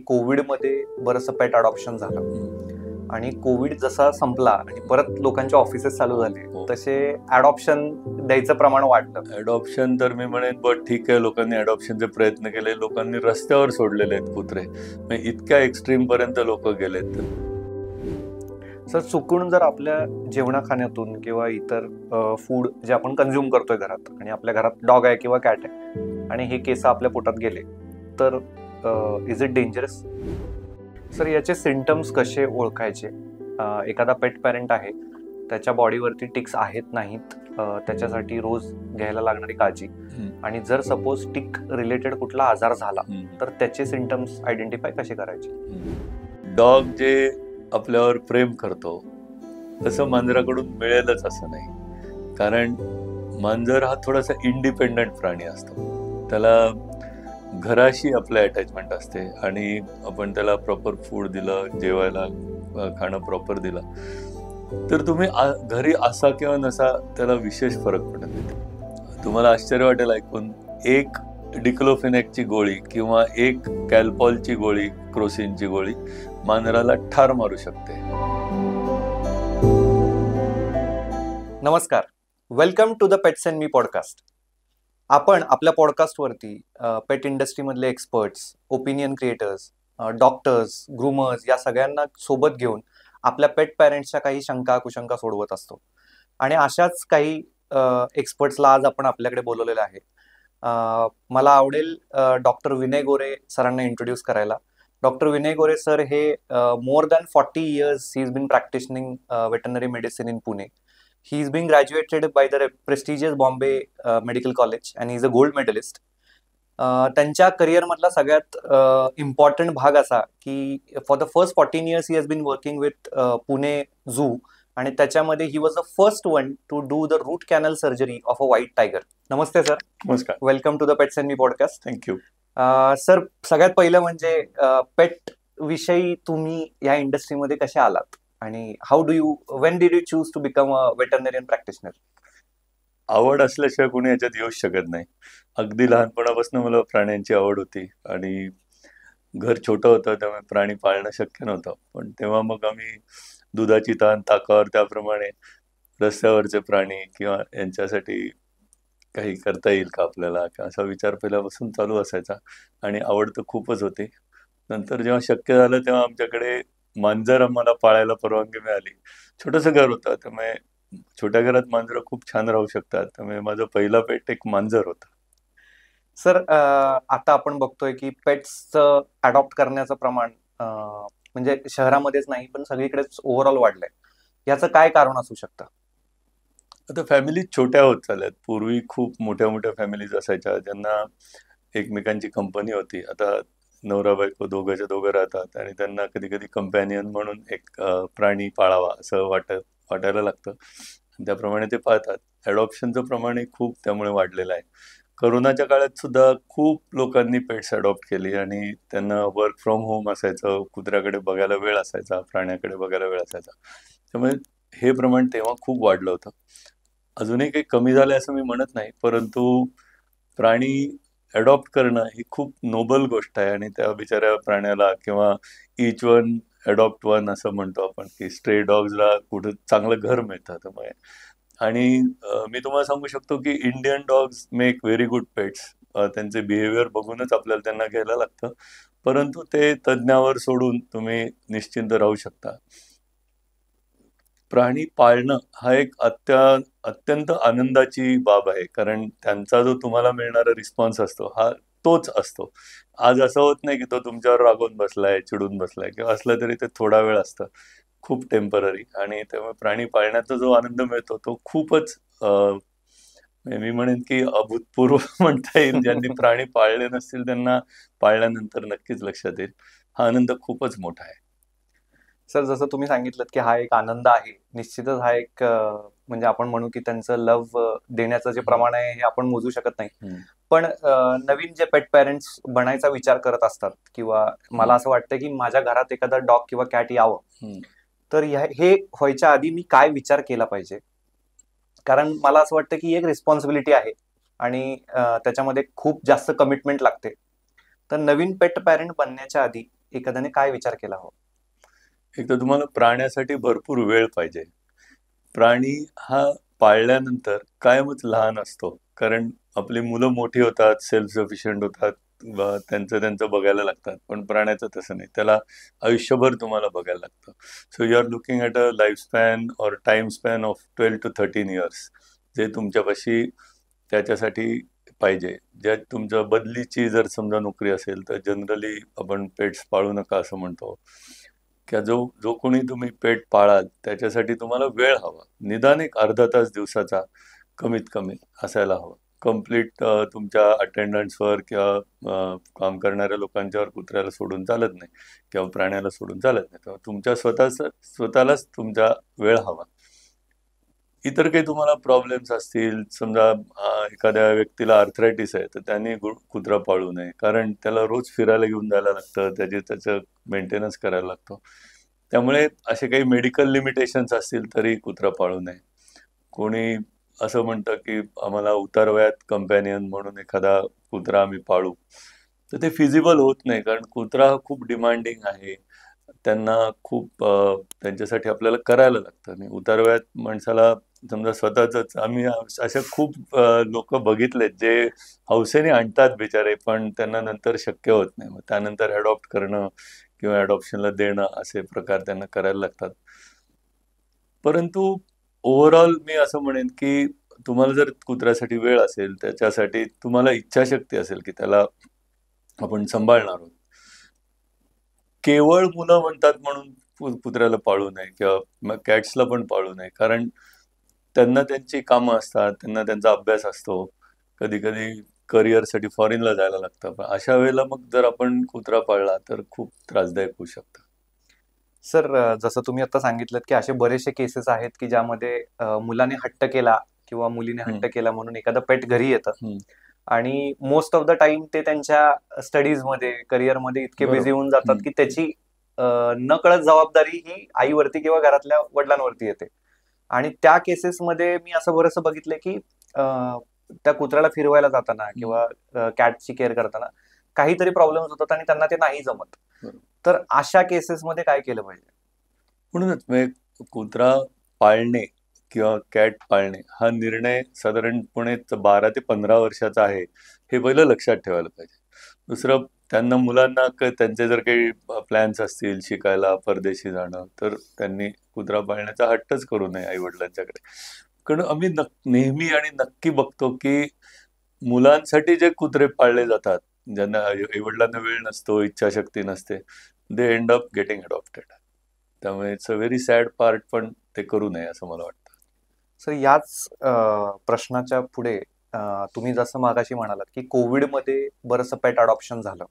कोविडमध्ये बरंचसं पेट अडॉप्शन झालं आणि कोविड जसा संपला आणि परत लोकांचे ऑफिसेस चालू झाले तसे अडॉप्शन द्यायचं प्रमाण वाढलं. अडॉप्शन तर मी म्हणेन ठीक आहे, लोकांनी अडॉप्शनचे प्रयत्न केले, लोकांनी रस्त्यावर सोडलेले आहेत कुत्रे, इतक्या एक्स्ट्रीम पर्यंत लोक गेलेत. सर, चुकून जर आपल्या जेवणाखाण्यातून किंवा इतर फूड जे आपण कन्झ्युम करतोय घरात आणि आपल्या घरात डॉग आहे किंवा कॅट आहे आणि हे केस आपल्या पोटात गेले तर इज इट डेंजरस? सर, याचे सिम्पटम्स कसे ओळखायचे? एखादा पेट पॅरेंट आहे, त्याच्या बॉडीवरती टिक्स आहेत नाहीत, त्याच्यासाठी रोज घ्यायला लागणारी काळजी, आणि जर सपोज टिक रिलेटेड कुठला आजार झाला तर त्याचे सिम्पटम्स आयडेंटिफाय कसे करायचे? डॉग जे आपल्यावर प्रेम करतो तसं मांजराकडून मिळेलच असं नाही, कारण मांजर हा थोडासा इंडिपेंडंट प्राणी असतो. त्याला घराशी आपलं अटॅचमेंट असते आणि आपण त्याला प्रॉपर फूड दिलं, जेवायला खाणं प्रॉपर दिलं तर तुम्ही घरी असा किंवा नसा त्याला विशेष फरक पडत नाही. तुम्हाला आश्चर्य वाटेल ऐकून, एक डिक्लोफेनेकची गोळी किंवा एक कॅल्पॉलची गोळी, क्रोसिनची गोळी मांजराला ठार मारू शकते. नमस्कार, welcome to the pets and me podcast. आपण आपल्या पॉडकास्टवरती पेट इंडस्ट्रीमधले experts, opinion creators, doctors, groomers या सगळ्यांना सोबत घेऊन आपल्या पेट पॅरेंट्सच्या काही शंका कुशंका सोडवत असतो. आणि अशाच काही एक्सपर्ट्सला आज आपण आपल्याकडे बोलवलेलं आहे. मला आवडेल डॉक्टर विनय गोरे सरांना इंट्रोड्यूस करायला. डॉक्टर विनय गोरे सर हे more than 40 years he has been practicing veterinary medicine in Pune. He is being graduated by the prestigious Bombay Medical College and he is a gold medalist. त्यांच्या करिअरमधला सगळ्यात important भाग असा की for the first 14 years he has been working with Pune zoo, आणि त्याच्यामध्ये he was the first one to do the root canal surgery of a white tiger. नमस्ते sir. नमस्कार. Welcome to the pets and me podcast. Thank you. Sir, सगळ्यात पहिलं म्हणजे पेट विषयी तुम्ही या इंडस्ट्रीमध्ये कसे आलात आणि when did you choose to become a veterinarian practitioner? आवड असल्याशिवाय कोणी याच्यात येऊच शकत नाही. अगदी लहानपणापासून मला प्राण्यांची आवड होती आणि घर छोटं होतं त्यामुळे प्राणी पाळणं शक्य नव्हतं. पण तेव्हा मग आम्ही दुधाची तहान ताकावर त्याप्रमाणे रस्त्यावरचे प्राणी किंवा यांच्यासाठी काही करता येईल का आपल्याला, असा विचार पहिल्यापासून चालू असायचा आणि आवड तर खूपच होती. नंतर जेव्हा शक्य झालं तेव्हा आमच्याकडे मांजर आम्हाला पाळायला परवानगी मिळाली. छोटंसं घर होतं त्यामुळे छोट्या घरात मांजरं खूप छान राहू शकतात, त्यामुळे माझं पहिला पेट एक मांजर होता. सर, आता आपण बघतोय की पेट्सचं अडॉप्ट करण्याचं प्रमाण म्हणजे शहरामध्येच नाही पण सगळीकडेच ओव्हरऑल वाढलंय. याचं काय कारण असू शकतं? आता फॅमिलीज छोट्या होत चालल्यात. पूर्वी खूप मोठ्या मोठ्या फॅमिलीज असायच्या ज्यांना एकमेकांची कंपनी होती. आता नवरा बायको दोघंच्या दोघं राहतात आणि त्यांना कधी कधी कंपॅनियन म्हणून एक प्राणी पाळावा असं वाटायला लागतं, त्याप्रमाणे ते पाळतात. अडॉप्शनचं प्रमाण खूप त्यामुळे वाढलेलं आहे. करोनाच्या काळात सुद्धा खूप लोकांनी पेट्स अडॉप्ट केली आणि त्यांना वर्क फ्रॉम होम असायचं, कुत्र्याकडे बघायला वेळ असायचा, प्राण्याकडे बघायला वेळ असायचा, त्यामुळे हे प्रमाण तेव्हा खूप वाढलं होतं. अजूनही काही कमी झालंय असं मी म्हणत नाही, परंतु प्राणी अडॉप्ट करणं ही खूप नोबल गोष्ट आहे आणि त्या बिचाऱ्या प्राण्याला किंवा इच वन अडॉप्ट वन असं म्हणतो आपण की स्ट्रे डॉग्सला कुठं चांगलं घर मिळतं. त्यामुळे आणि मी तुम्हाला सांगू शकतो की Indian dogs make very good pets. त्यांचे बिहेवियर बघूनच आपल्याला त्यांना घ्यायला लागतं, परंतु ते तज्ज्ञावर सोडून तुम्ही निश्चिंत राहू शकता. प्राणी पाळणं हा एक अत्यंत आनंदाची बाब आहे, कारण त्यांचा जो तुम्हाला मिळणारा रिस्पॉन्स असतो हा तोच असतो. आज असं होत नाही की तो तुमच्यावर रागवून बसलाय, चिडून बसलाय, किंवा असलं तरी ते थोडा वेळ असतं, खूप टेम्पररी. आणि त्यामुळे प्राणी पाळण्याचा जो आनंद मिळतो तो खूपच मी म्हणेन की अभूतपूर्व म्हणता येईल. ज्यांनी प्राणी पाळले नसतील त्यांना पाळल्यानंतर नक्कीच लक्षात येईल, हा आनंद खूपच मोठा आहे. सर, जसं तुम्ही सांगितलं की हा एक आनंद आहे, निश्चितच हा एक म्हणजे आपण म्हणू की त्यांचं लव्ह देण्याचं जे प्रमाण आहे हे आपण मोजू शकत नाही. पण नवीन जे पेट पॅरेंट्स बनायचा विचार करत असतात किंवा मला असं वाटतं की माझ्या घरात एखादा डॉग किंवा कॅट यावं, तर हे व्हायच्या आधी मी काय विचार केला पाहिजे? कारण मला असं वाटतं की एक रिस्पॉन्सिबिलिटी आहे आणि त्याच्यामध्ये खूप जास्त कमिटमेंट लागते. तर नवीन पेट पॅरेंट बनण्याच्या आधी एखाद्याने काय विचार केला हवा? एक तर तुम्हाला प्राण्यासाठी भरपूर वेळ पाहिजे. प्राणी हा पाळल्यानंतर कायमच लहान असतो. कारण आपली मुलं मोठी होतात, सेल्फ सफिशियंट होतात, त्यांचं त्यांचं बघायला लागतात. पण प्राण्याचं तसं नाही. त्याला आयुष्यभर तुम्हाला बघायला लागतं. So you are looking at a life span or time span of 12 to 13 years, जे तुमच्यापाशी त्याच्यासाठी पाहिजे. ज्यात तुमचं बदलीची जर समजा नोकरी असेल, तर जनरली आपण पेट्स पाळू नका असं म्हणतो. किंवा जो जो कोणी तुम्ही पेट पाळाल त्याच्यासाठी तुम्हाला वेळ हवा. निदान एक अर्धा तास दिवसाचा कमीत कमी असायला हवा. कंप्लीट तुमच्या अटेंडंट्सवर किंवा काम करणाऱ्या लोकांच्यावर कुत्र्याला सोडून चालत नाही किंवा प्राण्याला सोडून चालत नाही. तेव्हा तुमच्या स्वतःलाच तुमचा वेळ हवा. इतर काही तुम्हाला प्रॉब्लेम्स असतील, समजा एखाद्या व्यक्तीला आर्थरायटिस आहे, तर त्यांनी कुत्रा पाळू नये. कारण त्याला रोज फिरायला घेऊन जायला लागतं, त्याचं मेंटेनन्स करायला लागतो. त्यामुळे असे काही मेडिकल लिमिटेशन्स असतील तरी कुत्रा पाळू नये. कोणी असं म्हणतं की आम्हाला उतारवयात कंपॅनियन म्हणून एखादा कुत्रा आम्ही पाळू, तर ते फिजिबल होत नाही. कारण कुत्रा हा खूप डिमांडिंग आहे. त्यांना खूप त्यांच्यासाठी आपल्याला करायला लागतं. आणि उतारवयात माणसाला समजा स्वतःच आम्ही अशा खूप लोक बघितलेत जे हौसेने आणतात बिचारे, पण त्यांना नंतर शक्य होत नाही. मग त्यानंतर अडॉप्ट करणं किंवा अडॉप्शनला देणं असे प्रकार त्यांना करायला लागतात. परंतु ओव्हरऑल मी असं म्हणेन की तुम्हाला जर कुत्र्यासाठी वेळ असेल, त्याच्यासाठी तुम्हाला इच्छाशक्ती असेल की त्याला आपण सांभाळणार आहोत, केवळ मुलं म्हणतात म्हणून कुत्र्याला पाळू नये किंवा कॅट्सला पण पाळू नये. कारण त्यांना त्यांची कामं असतात, त्यांना त्यांचा अभ्यास असतो, कधी कधी करिअरसाठी फॉरेनला जायला लागतं. पण अशा वेळेला मग जर आपण कुत्रा पाळला तर खूप त्रासदायक होऊ शकतं. सर, जसं तुम्ही आता सांगितलं की असे बरेचसे केसेस आहेत की ज्यामध्ये मुलाने हट्ट केला किंवा मुलीने हट्ट केला म्हणून एखादं पेट घरी येतं आणि मोस्ट ऑफ द टाइम ते त्यांच्या स्टडीजमध्ये, करिअरमध्ये इतके बिझी होऊन जातात की त्याची नकळत जबाबदारी ही आईवरती किंवा घरातल्या वडिलांवरती येते. आणि त्या केसेसमध्ये मी असं बरंचसं बघितलंय की त्या कुत्र्याला फिरवायला जाताना किंवा कॅटची केअर करताना काहीतरी प्रॉब्लेम्स होतात आणि त्यांना ते नाही जमत. तर अशा केसेसमध्ये काय केलं पाहिजे? म्हणूनच म्हणजे कुत्रा पाळणे किंवा कॅट पाळणे हा निर्णय साधारणपणे 12 ते 15 वर्षाचा आहे, हे पहिलं लक्षात ठेवायला पाहिजे. दुसरं, त्यांना मुलांना त्यांचे जर काही प्लॅन्स असतील शिकायला, परदेशी जाणं, तर त्यांनी कुत्रा पाळण्याचा हट्टच करू नये आई वडिलांच्याकडे. कारण आम्ही नेहमी आणि नक्की बघतो की मुलांसाठी जे कुत्रे पाळले जातात, ज्यांना आई वडिलांना वेळ नसतो, इच्छाशक्ती नसते, दे एंड अप गेटिंग अडॉप्टेड. त्यामुळे it's a very sad part, पण ते करू नये असं मला वाटतं. सर, याच प्रश्नाच्या पुढे तुम्ही जसं मागाशी म्हणालात की कोविडमध्ये बरंचसं पेट अडॉप्शन झालं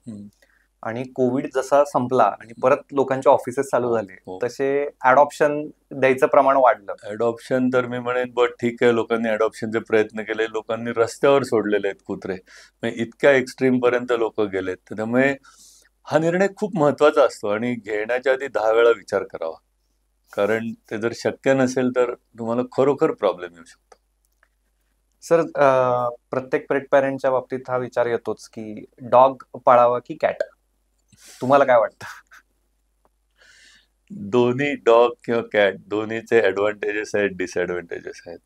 आणि कोविड जसा संपला आणि परत लोकांचे ऑफिसेस चालू झाले, तसे अडॉप्शन द्यायचं प्रमाण वाढलं. अडॉप्शन तर मी म्हणेन ठीक आहे, लोकांनी अडॉप्शनचे प्रयत्न केले, लोकांनी रस्त्यावर सोडलेले आहेत कुत्रे, म्हणजे इतक्या एक्स्ट्रीम पर्यंत लोक गेलेत. त्यामुळे हा निर्णय खूप महत्वाचा असतो आणि घेण्याच्या आधी 10 वेळा विचार करावा. कारण ते जर शक्य नसेल तर तुम्हाला खरोखर प्रॉब्लेम येऊ शकतो. सर, प्रत्येक पेट पॅरेंटच्या बाबतीत हा विचार येतोच की डॉग पाळावा की कॅट. तुम्हाला काय वाटतं? दोन्ही डॉग किंवा कॅट दोन्हीचे ऍडव्हान्टेजेस आहेत, डिसएडव्हान्टेजेस आहेत.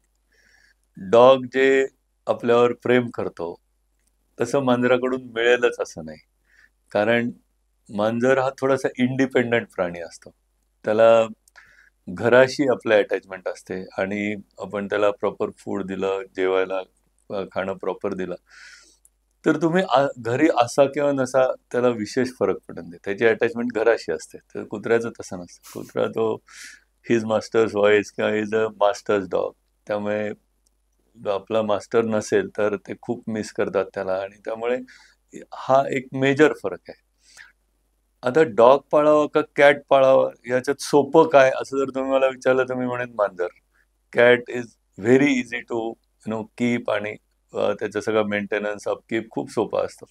डॉग जे आपल्यावर प्रेम करतो तसं मांजराकडून मिळेलच असं नाही. कारण मांजर हा थोडासा इंडिपेंडंट प्राणी असतो. त्याला घराशी आपलं अटॅचमेंट असते आणि आपण त्याला प्रॉपर फूड दिलं, जेवायला खाणं प्रॉपर दिलं, तर तुम्ही घरी असा किंवा नसा त्याला विशेष फरक पडत नाही. त्याची अटॅचमेंट घराशी असते. तर कुत्र्याचं तसं नसतं. कुत्रा तो हिज मास्टर्स व्हॉइस किंवा हिज अ मास्टर्स डॉग. त्यामुळे आपला मास्टर नसेल तर ते खूप मिस करतात त्याला, आणि त्यामुळे हा एक मेजर फरक आहे. आता डॉग पाळावा का कॅट पाळावा याच्यात सोपं काय असं जर तुम्ही मला विचारलं तर मी म्हणेन मांजर. Cat is very easy to keep, आणि त्याचं सगळं मेंटेनन्स अपकीप खूप सोपं असतं.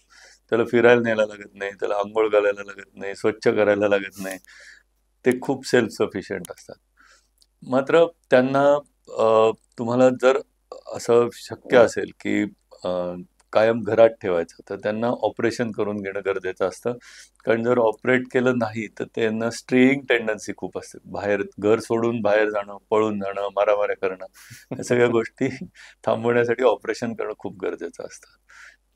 त्याला फिरायला न्यायला लागत नाही, त्याला आंघोळ घालायला लागत नाही, स्वच्छ करायला लागत नाही. ते खूप सेल्फ सफिशियंट असतात. मात्र त्यांना तुम्हाला जर असं शक्य असेल की कायम घरात ठेवायचं, तर त्यांना ऑपरेशन करून घेणं गरजेचं असतं. कारण जर ऑपरेट केलं नाही तर त्यांना स्ट्रेईंग टेंडन्सी खूप असते. बाहेर घर सोडून बाहेर जाणं, पळून जाणं, मारामाऱ्या करणं, या सगळ्या गोष्टी थांबवण्यासाठी ऑपरेशन करणं खूप गरजेचं असतं.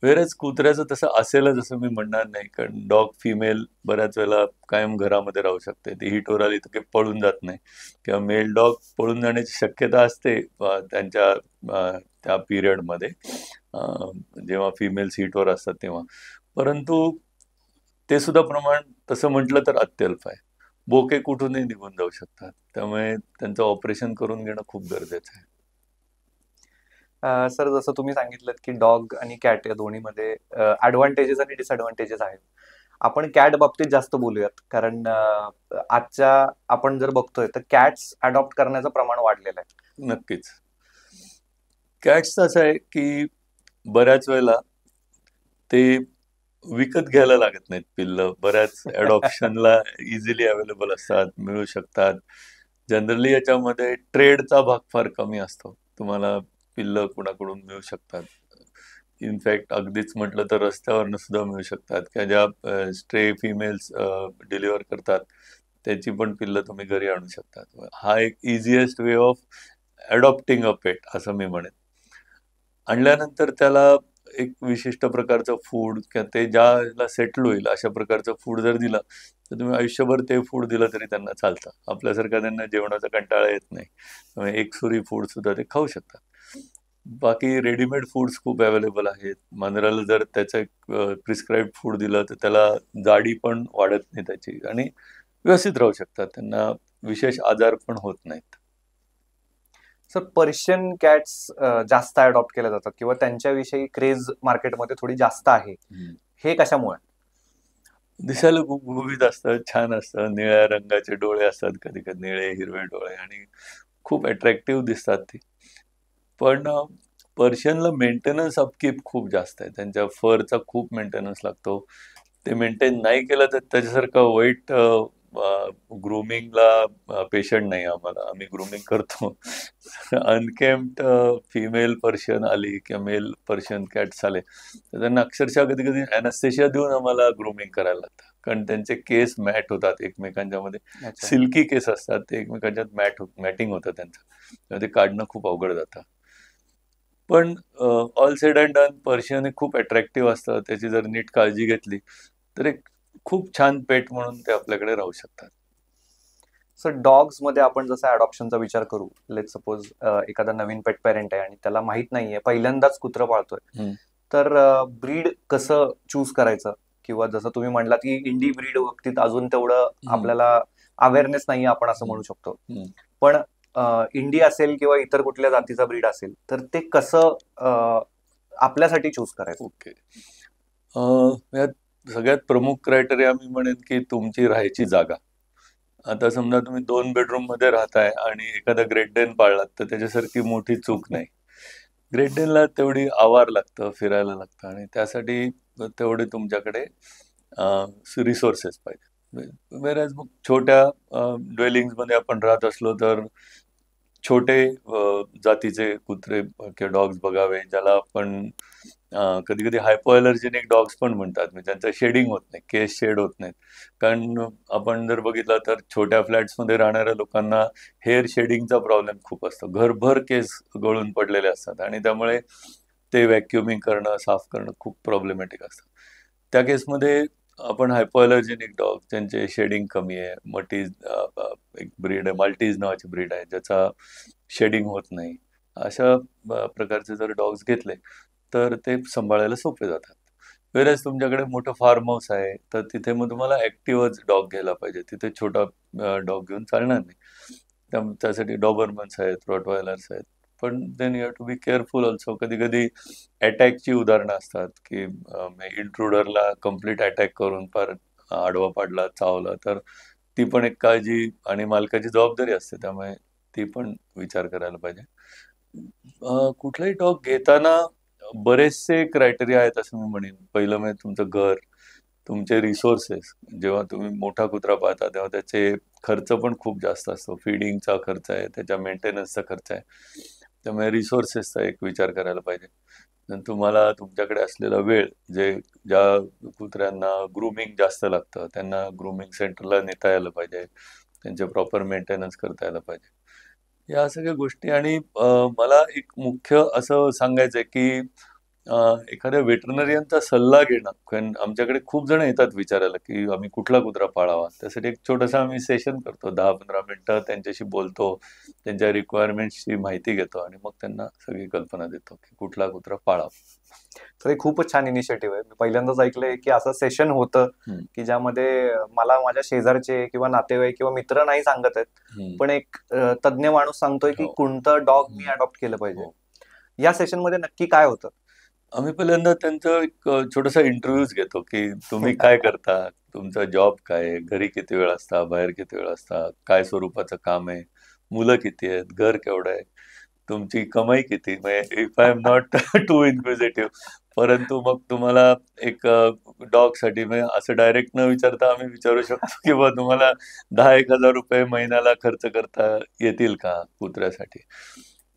वेळेस कुत्र्याचं तसं असेलच असं मी म्हणणार नाही, कारण डॉग फिमेल बऱ्याच वेळेला कायम घरामध्ये राहू शकते. ती हीटवर आली तर काही पळून जात नाही, किंवा मेल डॉग पळून जाण्याची शक्यता असते त्यांच्या त्या पिरियडमध्ये, जेव्हा फिमेल्स हीटवर असतात तेव्हा. परंतु ते सुद्धा प्रमाण तसं म्हटलं तर अत्यल्प आहे. बोके कुठूनही निघून जाऊ शकतात, त्यामुळे त्यांचं ऑपरेशन करून घेणं खूप गरजेचं आहे. सर, जसं तुम्ही सांगितलं की डॉग आणि कॅट या दोन्हीमध्ये ऍडव्हान्टेजेस आणि डिसएडव्हान्टेजेस आहेत. आपण कॅट बाबतीत जास्त बोलूयात, कारण आजच्या आपण जर बघतोय तर कॅट्स अडॉप्ट करण्याचं प्रमाण वाढलेलं आहे. नक्कीच. कॅट्स असं आहे की बऱ्याच वेळेला ते विकत घ्यायला लागत नाहीत पिल्लं. बऱ्याच अडॉप्शनला इझिली अवेलेबल असतात, मिळू शकतात. जनरली याच्यामध्ये ट्रेडचा भाग फार कमी असतो. तुम्हाला पिल्लं कुणाकडून मिळू शकतात. इनफॅक्ट अगदीच म्हटलं तर रस्त्यावरनं सुद्धा मिळू शकतात, किंवा ज्या स्ट्रे फिमेल्स डिलिव्हर करतात त्याची पण पिल्लं तुम्ही घरी आणू शकतात. हा एक easiest way of adopting a pet असं मी म्हणेन. आणल्यानंतर त्याला एक विशिष्ट प्रकारचं फूड, किंवा ते ज्याला सेटल होईल अशा प्रकारचं फूड जर दिलं तर तुम्ही आयुष्यभर ते फूड दिलं तरी त्यांना चालतं. आपल्यासारखा त्यांना जेवणाचा कंटाळा येत नाही, त्यामुळे एक सुरी फूड सुद्धा ते खाऊ शकतात. बाकी रेडीमेड फूड्स खूप अवेलेबल आहेत. मांजराला जर त्याचं प्रिस्क्राईब फूड दिलं तर त्याला जाडी पण वाढत नाही त्याची, आणि व्यवस्थित राहू शकतात. त्यांना विशेष आजार पण होत नाहीत. सर, पर्शियन कॅट्स जास्त अडॉप्ट केल्या जातात किंवा त्यांच्याविषयी क्रेज मार्केटमध्ये थोडी जास्त आहे. हे कशामुळे? दिसायला गुबगुबीत असतं, छान असतं, निळ्या रंगाचे डोळे असतात, कधी कधी निळे हिरवे डोळे, आणि खूप अट्रॅक्टिव्ह दिसतात ती. पण पर्शियनला मेंटेनन्स अपकीप खूप जास्त आहे. त्यांच्या फरचा खूप मेंटेनन्स लागतो. ते मेंटेन नाही केलं तर त्याच्यासारखं वाईट ग्रूमिंगला पेशंट नाही आम्हाला. आम्ही ग्रूमिंग करतो. अनकेम्प्ड फिमेल पर्शियन आली किंवा मेल पर्शियन कॅट्स आले तर त्यांना अक्षरशः कधी कधी अॅनेस्थेशिया देऊन आम्हाला ग्रूमिंग करायला लागतं, कारण त्यांचे केस मॅट होतात एकमेकांच्या मध्ये. अच्छा. सिल्की केस असतात, ते एकमेकांच्यात मॅटिंग होतं त्यांचं, तेव्हा ते काढणं खूप अवघड जातं. पण all sed and done Persian हे खूप अट्रॅक्टिव्ह असतं. त्याची जर नीट काळजी घेतली तर एक खूप छान पेट म्हणून ते आपल्याकडे राहू शकतात. सर, डॉग्स मध्ये आपण जसं अडॉप्शनचा विचार करू, लेट सपोज एखादा नवीन पेट पेरेंट आहे आणि त्याला माहित नाहीये, पहिल्यांदाच कुत्रं पाळतोय, तर ब्रीड कसं चूज करायचं? किंवा जसं तुम्ही म्हणलात की इंडी ब्रीड बाबतीत अजून तेवढं आपल्याला अवेअरनेस नाही, आपण असं म्हणू शकतो. पण इंडी असेल किंवा इतर कुठल्या जातीचा ब्रीड असेल तर ते कसं आपल्यासाठी चूज करायचं? ओके. यात सगळ्यात प्रमुख क्रायटेरिया मी म्हणेन की तुमची राहायची जागा. आता समजा तुम्ही 2 बेडरूम मध्ये राहताय आणि एखादा ग्रेट डेन पाळलात तर त्याच्यासारखी मोठी चूक नाही. ग्रेट डेनला तेवढी आवार लागतं, फिरायला लागतं, आणि त्यासाठी तेवढे तुमच्याकडे रिसोर्सेस पाहिजे. वेरॅज मग छोट्या ड्वेलिंग्स मध्ये आपण राहत असलो तर छोटे जातीचे कुत्रे किंवा डॉग्स बघावे, ज्याला आपण कधी कधी हायपो अलर्जेनिक डॉग्स पण म्हणतात, म्हणजे त्यांचं शेडिंग होत नाही, केस शेड होत नाहीत. कारण आपण जर बघितलं तर छोट्या फ्लॅट्समध्ये राहणाऱ्या लोकांना हेअर शेडिंगचा प्रॉब्लेम खूप असतो. घरभर केस गळून पडलेले असतात, आणि त्यामुळे ते व्हॅक्युमिंग करणं, साफ करणं खूप प्रॉब्लेमॅटिक असतं. त्या केसमध्ये आपण हायपो अलर्जेनिक डॉग, ज्यांचे शेडिंग कमी आहे, मटीज एक ब्रीड आहे, माल्टीज नावाची ब्रीड आहे, ज्याचा शेडिंग होत नाही, अशा प्रकारचे जर डॉग्स घेतले तर ते सांभाळायला सोपे जातात. वेळेस तुमच्याकडे मोठं फार्म हाऊस आहे तर तिथे मग तुम्हाला ऍक्टिव्हच डॉग घ्यायला पाहिजे. तिथे छोटा डॉग घेऊन चालणार नाही. त्यासाठी डॉबरमन्स आहेत, रॉटवायलर्स आहेत. पण then you have to be careful also. कधी कधी अटॅकची उदाहरणं असतात की इंट्रुडरला कम्प्लीट अटॅक करून फार आडवा पाडला, चावला, तर ती पण एक काळजी आणि मालकाची जबाबदारी असते, त्यामुळे ती पण विचार करायला पाहिजे. कुठलाही डॉग घेताना बरेचसे क्रायटेरिया आहेत असं मी म्हणेन. पहिलं म्हणजे तुमचं घर, तुमचे रिसोर्सेस. जेव्हा तुम्ही मोठा कुत्रा पाहता तेव्हा त्याचे खर्च पण खूप जास्त असतो. फीडिंगचा खर्च आहे, त्याच्या मेंटेनन्सचा खर्च आहे, त्यामुळे रिसोर्सेसचा एक विचार करायला पाहिजे. तुम्हाला तुमच्याकडे असलेला वेळ, ज्या कुत्र्यांना ग्रूमिंग जास्त लागतं त्यांना ग्रूमिंग सेंटरला नेता यायला पाहिजे, त्यांचे प्रॉपर मेंटेनन्स करता यायला पाहिजे, या सगळ्या गोष्टी. आणि मला एक मुख्य असं सांगायचंय की एखाद्या वेटरनरियनचा सल्ला घेणं, कारण आमच्याकडे खूप जण येतात विचारायला की आम्ही कुठला कुत्रा पाळावा. त्यासाठी एक छोटंसं आम्ही सेशन करतो, 10-15 मिनिटं त्यांच्याशी बोलतो, त्यांच्या रिक्वायरमेंट्सची माहिती घेतो आणि मग त्यांना सगळी कल्पना देतो की कुठला कुत्रा पाळावा. तर हे खूपच छान इनिशिएटिव्ह आहे. मी पहिल्यांदाच ऐकलंय की असं सेशन होतं की ज्यामध्ये मला माझ्या शेजारचे किंवा नातेवाईक किंवा मित्र नाही सांगत आहेत, पण एक तज्ञ माणूस सांगतोय की हो. कोणतं डॉग मी अडॉप्ट केलं पाहिजे. हो. या सेशन मध्ये नक्की काय होतं? आम्ही पहिल्यांदा त्यांचं एक छोटासा इंटरव्ह्यूज घेतो की तुम्ही काय करता, तुमचा जॉब काय आहे, घरी किती वेळ असता, बाहेर किती वेळ असता, काय स्वरूपाचं काम आहे, मुलं किती आहेत, घर केवढं आहे, तुमची कमाई किती. म्हणजे if I am not too inquisitive, परंतु मग तुम्हाला एक डॉगसाठी म्हणजे असं डायरेक्ट न विचारता आम्ही विचारू शकतो की बा तुम्हाला 10,000-1,000 रुपये महिन्याला खर्च करता येतील का कुत्र्यासाठी.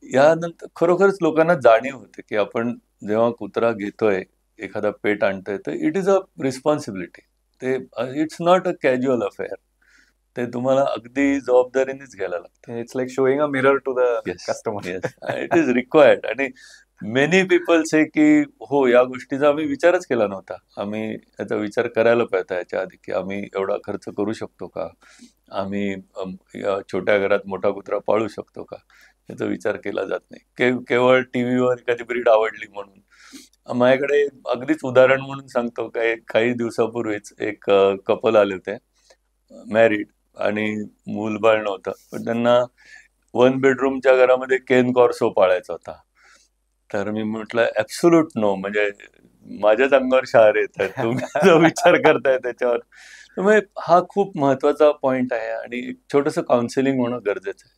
यानंतर खरोखरच लोकांना जाणीव होते की आपण जेव्हा कुत्रा घेतोय, एखादा पेट आणतोय, तर इट इज अ रिस्पॉन्सिबिलिटी. ते it's not a casual affair. ते तुम्हाला अगदी जबाबदारीनेच घ्यायला लागतं. It's like showing a mirror to the yes, customer. Yes. It is required. आणि मेनी पीपल से की हो, या गोष्टीचा आम्ही विचारच केला नव्हता. आम्ही याचा विचार करायला पाहिजे याच्या आधी, की आम्ही एवढा खर्च करू शकतो का? आम्ही या छोट्या घरात मोठा कुत्रा पाळू शकतो का? याचा विचार केला जात नाही. केवळ टीव्हीवर एखादी ब्रीड आवडली म्हणून. माझ्याकडे अगदीच उदाहरण म्हणून सांगतो, काही दिवसापूर्वीच एक कपल आले होते, मॅरिड, आणि मूलबाळ नव्हतं. पण त्यांना 1 बेडरूमच्या घरामध्ये केन कॉर्सो पाळायचा होता. तर मी म्हटलं ॲब्सोल्यूट नो, म्हणजे माझ्याच अंगावर शहारे येतायत. तुम्ही जो विचार करताय त्याच्यावर. त्यामुळे हा खूप महत्वाचा पॉइंट आहे आणि एक छोटंसं काउन्सिलिंग होणं गरजेचं आहे.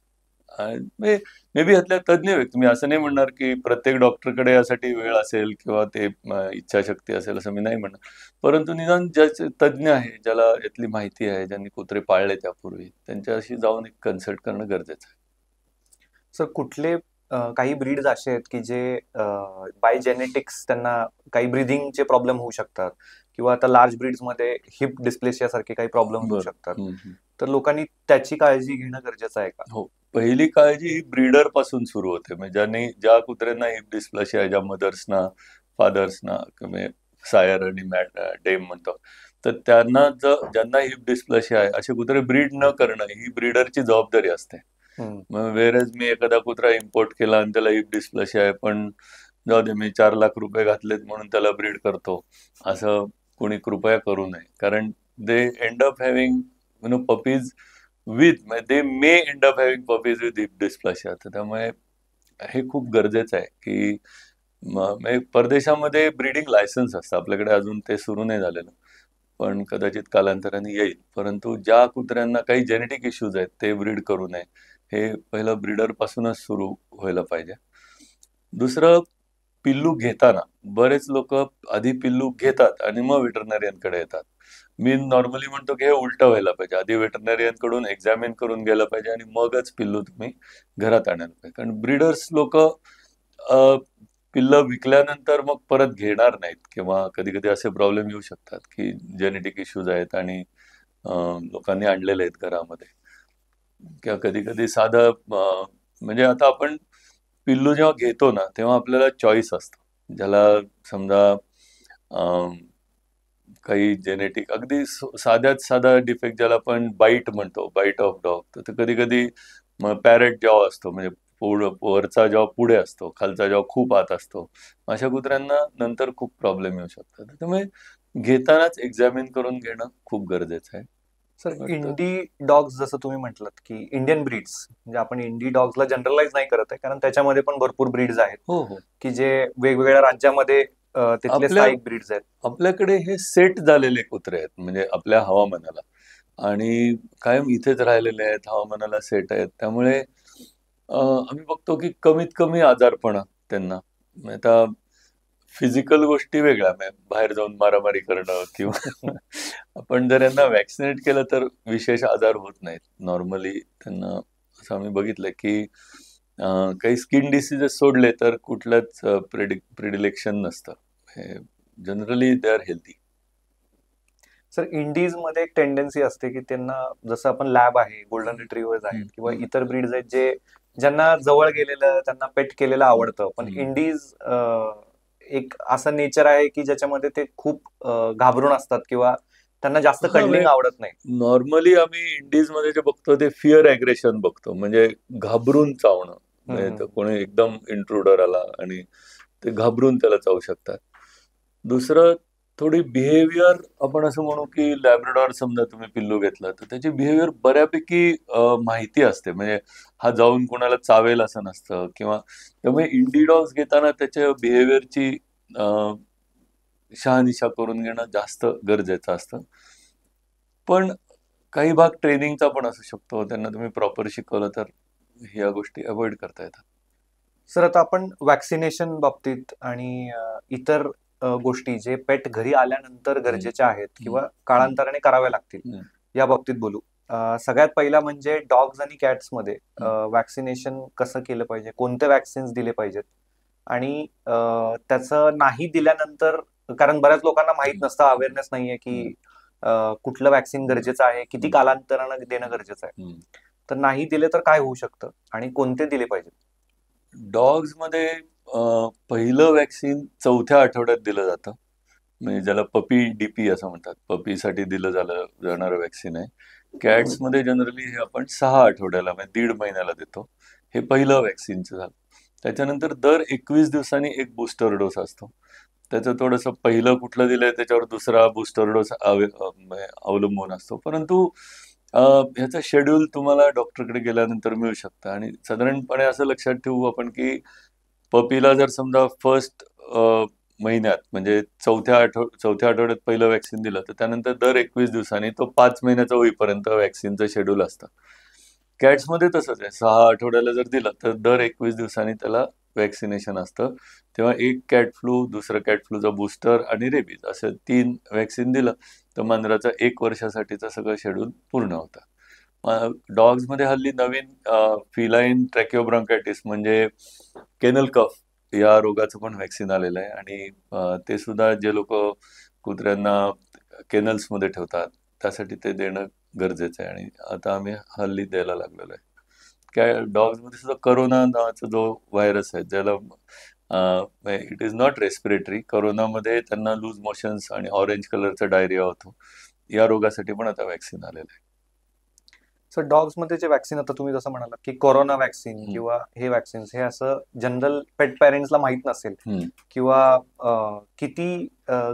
मे बी यातल्या तज्ञ व्यक्ती, मी असं नाही म्हणणार की प्रत्येक डॉक्टरकडे यासाठी वेळ असेल किंवा ते इच्छाशक्ती असेल असं मी नाही म्हणणार. परंतु निदान ज्याचे तज्ञ आहे, ज्याला यातली माहिती आहे, ज्यांनी कुत्रे पाळले त्यापूर्वी, त्यांच्याशी जाऊन एक कन्सल्ट करणं गरजेचं आहे. सर, कुठले काही ब्रीड्स असे आहेत की जे बाय जेनेटिक्स त्यांना काही ब्रिदिंगचे प्रॉब्लेम होऊ शकतात, किंवा आता लार्ज ब्रीड्स मध्ये हिप डिस्प्लेसिया सारखे काही प्रॉब्लेम होऊ बरं. शकतात, हं, हं. तर लोकांनी त्याची काळजी घेणं गरजेचं आहे का? हो. पहिली काळजी ही ब्रीडर पासून सुरू होते. म्हणजे ज्या कुत्र्यांना हिप डिस्प्लेसिया आहे, ज्या मदर्सना, फादर्सना, म्हणजे सायर आणि डेम म्हणतो, तर त्यांना ज्यांना हिप डिस्प्लेसिया आहे असे कुत्रे ब्रीड न करणं ही ब्रीडरची जबाबदारी असते. मग वेरज मी एखादा कुत्रा इम्पोर्ट केला आणि त्याला हिप डिस्प्लेसिया आहे, पण जाऊ दे, मी 4 लाख रुपये घातलेत म्हणून त्याला ब्रीड करतो, असं कोणी कृपया करू नये. कारण they end up having puppies they may end up having puppies with hip dysplasia. तर त्यामुळे हे खूप गरजेचं आहे की म्हणजे परदेशामध्ये ब्रीडिंग लायसन्स असतं, आपल्याकडे अजून ते सुरू नाही झालेलं, पण कदाचित कालांतराने येईल. परंतु ज्या कुत्र्यांना काही जेनेटिक इश्यूज आहेत ते ब्रीड करू नये, हे पहिलं ब्रीडर पासूनच सुरू व्हायला पाहिजे. दुसरं, पिल्लू घेताना बरेच लोक आधी पिल्लू घेतात आणि मग वेटरनरियनकडे येतात. मी नॉर्मली म्हणतो की हे उलटं व्हायला पाहिजे. आधी वेटरनरियन कडून एक्झामिन करून गेलं पाहिजे आणि मगच पिल्लू तुम्ही घरात आणायला पाहिजे. कारण ब्रीडर्स लोक पिल्लं विकल्यानंतर मग परत घेणार नाहीत, किंवा कधी कधी असे प्रॉब्लेम येऊ शकतात की जेनेटिक इश्यूज आहेत आणि लोकांनी आणलेले आहेत घरामध्ये, किंवा कधी कधी साधं म्हणजे आता आपण पिल्लू जेव्हा घेतो ना, तेव्हा आपल्याला चॉईस असतो. ज्याला समजा काही जेनेटिक अगदी साध्यात साधा डिफेक्ट, ज्याला आपण बाईट म्हणतो, बाईट ऑफ डॉग, तर कधी कधी पॅरेट जॉ असतो, म्हणजे वरचा जॉ पुढे असतो, खालचा जॉ खूप आत असतो. अशा कुत्र्यांना नंतर खूप प्रॉब्लेम येऊ शकतात. त्यामुळे घेतानाच एक्झामिन करून घेणं खूप गरजेचं आहे. सर, वाटतं. इंडी डॉग्स जसं तुम्ही म्हटलात की इंडियन ब्रीड्स, म्हणजे आपण इंडी डॉग्सला जनरलाइज नाही करत आहे, कारण त्याच्यामध्ये पण भरपूर ब्रीड्स आहेत हो, हो. की जे वेगवेगळ्या राज्यामध्ये तिथले स्थायिक ब्रीड्स आहेत. आपल्याकडे हे सेट झालेले कुत्रे आहेत, म्हणजे आपल्या हवामानाला, आणि कायम इथेच राहिलेले आहेत, हवामानाला सेट आहेत. त्यामुळे आम्ही बघतो की कमीत कमी आजारपणा त्यांना. आता फिजिकल गोष्टी वेगळ्या, म्हणजे बाहेर जाऊन मारामारी करणं किंवा आपण जर यांना वॅक्सिनेट केलं तर विशेष आजार होत नाहीत. नॉर्मली त्यांना असं आम्ही बघितलं की काही स्किन डिसीजेस सोडले तर कुठलंच प्रिडिलेक्शन नसतं. हे generally they are healthy. Sir Indies मध्ये एक टेंडन्सी असते की त्यांना, जसं आपण लॅब आहे, गोल्डन रिट्रीव्हर्स आहेत किंवा इतर ब्रीड्स आहेत जे ज्यांना जवळ गेलेलं, त्यांना पेट केलेलं आवडतं, पण इंडीज एक असं नेचर आहे की ज्याच्यामध्ये ते खूप घाबरून असतात किंवा त्यांना जास्त हा, कडलिंग आवडत नाही. नॉर्मली आम्ही इंडीज मध्ये जे बघतो ते फिअर ॲग्रेशन बघतो, म्हणजे घाबरून चावणं. म्हणजे हम्म, तर कोणी एकदम इंट्रुडर आला आणि ते घाबरून त्याला चावू शकतात. दुसरं, थोडी बिहेवियर, आपण असं म्हणू की लॅब्राडॉर समजा तुम्ही पिल्लू घेतलं तर त्याची बिहेवियर बऱ्यापैकी माहिती असते. म्हणजे हा जाऊन कोणाला चावेल असं नसतं, किंवा त्यामुळे इंडी डॉग्स घेताना त्याच्या बिहेवियरची शहानिशा करून घेणं जास्त गरजेचं असतं. पण काही भाग ट्रेनिंगचा पण असू शकतो. त्यांना तुम्ही प्रॉपर शिकवलं तर ह्या गोष्टी अवॉइड करता येतात. सर आता आपण वॅक्सिनेशन बाबतीत आणि इतर गोष्टी जे पेट घरी आल्यानंतर हम्म, गरजेच्या आहेत हम्म, किंवा काळांतराने कराव्या लागतील, हम्म, या बाबतीत बोलू. सगळ्यात पहिला म्हणजे डॉग्स आणि कॅट्समध्ये हम्म, वॅक्सिनेशन कसं केलं पाहिजे, कोणते वॅक्सिन्स दिले पाहिजेत, आणि त्याचं नाही दिल्यानंतर, कारण बऱ्याच लोकांना माहित हम्म, नसतं, अवेअरनेस नाहीये की हम्म, कुठलं वॅक्सिन गरजेचं आहे, किती हम्म, कालांतरानं देणं गरजेचं आहे. हम्म. तर नाही दिले तर काय होऊ शकतं आणि कोणते दिले पाहिजेत? डॉग्स मध्ये पहिलं वॅक्सिन 4थ्या आठवड्यात दिलं जातं. म्हणजे ज्याला पपी डीपी असं म्हणतात. पपीसाठी दिलं जाणारं वॅक्सिन आहे. कॅट्समध्ये जनरली हे आपण 6 आठवड्याला, म्हणजे 1.5 महिन्याला देतो. हे पहिलं वॅक्सिनचं झालं. त्याच्यानंतर दर 21 दिवसांनी एक बूस्टर डोस असतो. त्याचं थोडंसं पहिलं कुठलं दिलंय त्याच्यावर दुसरा बूस्टर डोस अवलंबून असतो. परंतु ह्याचं शेड्यूल तुम्हाला डॉक्टरकडे गेल्यानंतर मिळू शकतं. आणि साधारणपणे असं लक्षात ठेवू आपण की पपीला जर समजा फर्स्ट महिन्यात, म्हणजे चौथ्या आठवड्यात पहिलं वॅक्सिन दिलं, तर त्यानंतर दर 21 दिवसांनी तो 5 महिन्याचा होईपर्यंत वॅक्सिनचं शेड्यूल असतं. कॅट्समध्ये तसंच आहे. 6 आठवड्याला जर दिलं तर दर 21 दिवसांनी त्याला वॅक्सिनेशन असतं. तेव्हा एक कॅट फ्लू, दुसरं कॅट फ्लूचा बूस्टर आणि रेबीज, असं 3 वॅक्सिन दिलं तर मांजराचं 1 वर्षासाठीचं सगळं शेड्यूल पूर्ण होतं. डॉग्समध्ये हल्ली नवीन फिलाईन ट्रॅकिओब्रॉन्कायटिस, म्हणजे केनल कफ, या रोगाचं पण वॅक्सिन आलेलं आहे. आणि ते सुद्धा जे लोक कुत्र्यांना केनल्समध्ये ठेवतात त्यासाठी ते देणं गरजेचं आहे. आणि आता आम्ही हल्ली द्यायला लागलेलो आहे. काय, डॉग्समध्ये सुद्धा करोना नावाचा जो व्हायरस आहे, ज्याला इट इज नॉट रेस्पिरेटरी, करोनामध्ये त्यांना लूज मोशन्स आणि ऑरेंज कलरचा डायरिया होतो. या रोगासाठी पण आता वॅक्सिन आलेलं आहे. सर डॉग्समध्ये जे वॅक्सिन, आता तुम्ही जसं म्हणालात की कोरोना वॅक्सिन हम्म, किंवा हे वॅक्सिन्स, हे असं जनरल पेट पॅरेंट्सला माहित नसेल हम्म, किंवा किती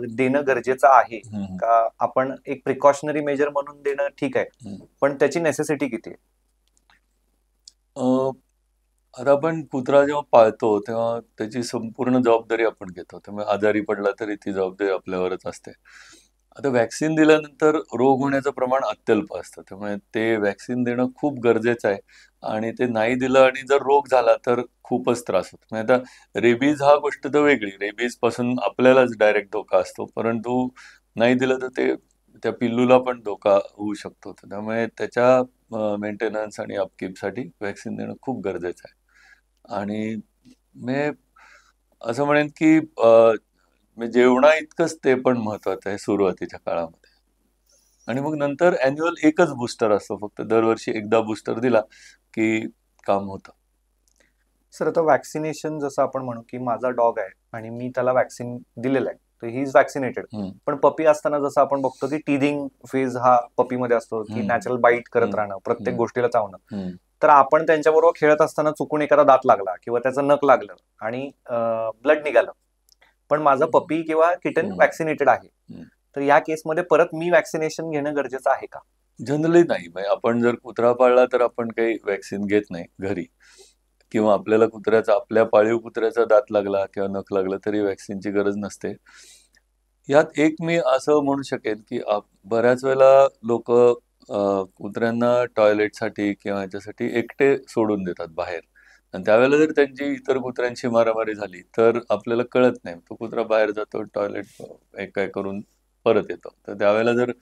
देणं गरजेचं आहे, हम्म, का आपण एक प्रिकॉशनरी मेजर म्हणून देणं ठीक आहे, हम्म. पण त्याची नेसेसिटी किती आहे? अं, आता आपण कुत्रा जेव्हा पाळतो तेव्हा त्याची संपूर्ण जबाबदारी आपण घेतो. त्यामुळे आजारी पडला तरी ती जबाबदारी आपल्यावरच असते. आता व्हॅक्सिन दिल्यानंतर रोग होण्याचं प्रमाण अत्यल्प असतं. त्यामुळे ते व्हॅक्सिन देणं खूप गरजेचं आहे. आणि ते नाही दिलं आणि जर रोग झाला तर खूपच त्रास होतो. म्हणजे आता रेबीज हा गोष्ट तर वेगळी. रेबीज पासून आपल्यालाच डायरेक्ट धोका असतो. परंतु नाही दिलं तर ते त्या पिल्लूला पण धोका होऊ शकतो. तर त्यामुळे त्याच्या मेंटेनन्स आणि अपकीपसाठी व्हॅक्सिन देणं खूप गरजेचं आहे. आणि मी असं म्हणेन की म्हणजे जेवणा इतकंच ते पण महत्वाचं आहे सुरुवातीच्या काळामध्ये. आणि मग नंतर अॅन्युअल एकच बूस्टर असतो, फक्त दरवर्षी एकदा बूस्टर दिला की काम होतं. सर आता वॅक्सिनेशन, जसं आपण म्हणू की माझा डॉग आहे आणि मी त्याला वॅक्सिन दिलेलं आहे, तर ही इज वॅक्सिनेटेड. हम्म, पण पपी असताना जसं आपण बघतो की टीदिंग फेज हा पपीमध्ये असतो, की हम्म, नॅचरल बाईट करत हम्म, राहणं, प्रत्येक हम्म, गोष्टीला चावणं. हम्म, तर आपण त्यांच्याबरोबर खेळत असताना चुकून एखादा दात लागला किंवा त्याचं नख लागलं आणि ब्लड निघालं, पण माझं हम्म, पपी किंवा किटन हम्म, वॅक्सिनेटेड आहे, हम्म. तर या केसमध्ये परत मी वॅक्सिनेशन घेणं गरजेचं आहे का? जनरली नाही. म्हणजे आपण जर कुत्रा पाळला तर आपण काही व्हॅक्सिन घेत नाही घरी. किंवा आपल्याला आपल्या पाळीव कुत्र्याचा दात लागला किंवा नख लागलं तरी व्हॅक्सिनची गरज नसते. यात एक मी असं म्हणू शकेन की बऱ्याच वेळेला लोक कुत्र्यांना टॉयलेटसाठी किंवा ह्याच्यासाठी एकटे सोडून देतात बाहेर. आणि त्यावेळेला जर त्यांची इतर कुत्र्यांशी मारामारी झाली तर आपल्याला कळत नाही. तो कुत्रा बाहेर जातो, टॉयलेट काय करून परत येतो. तर त्यावेळेला जर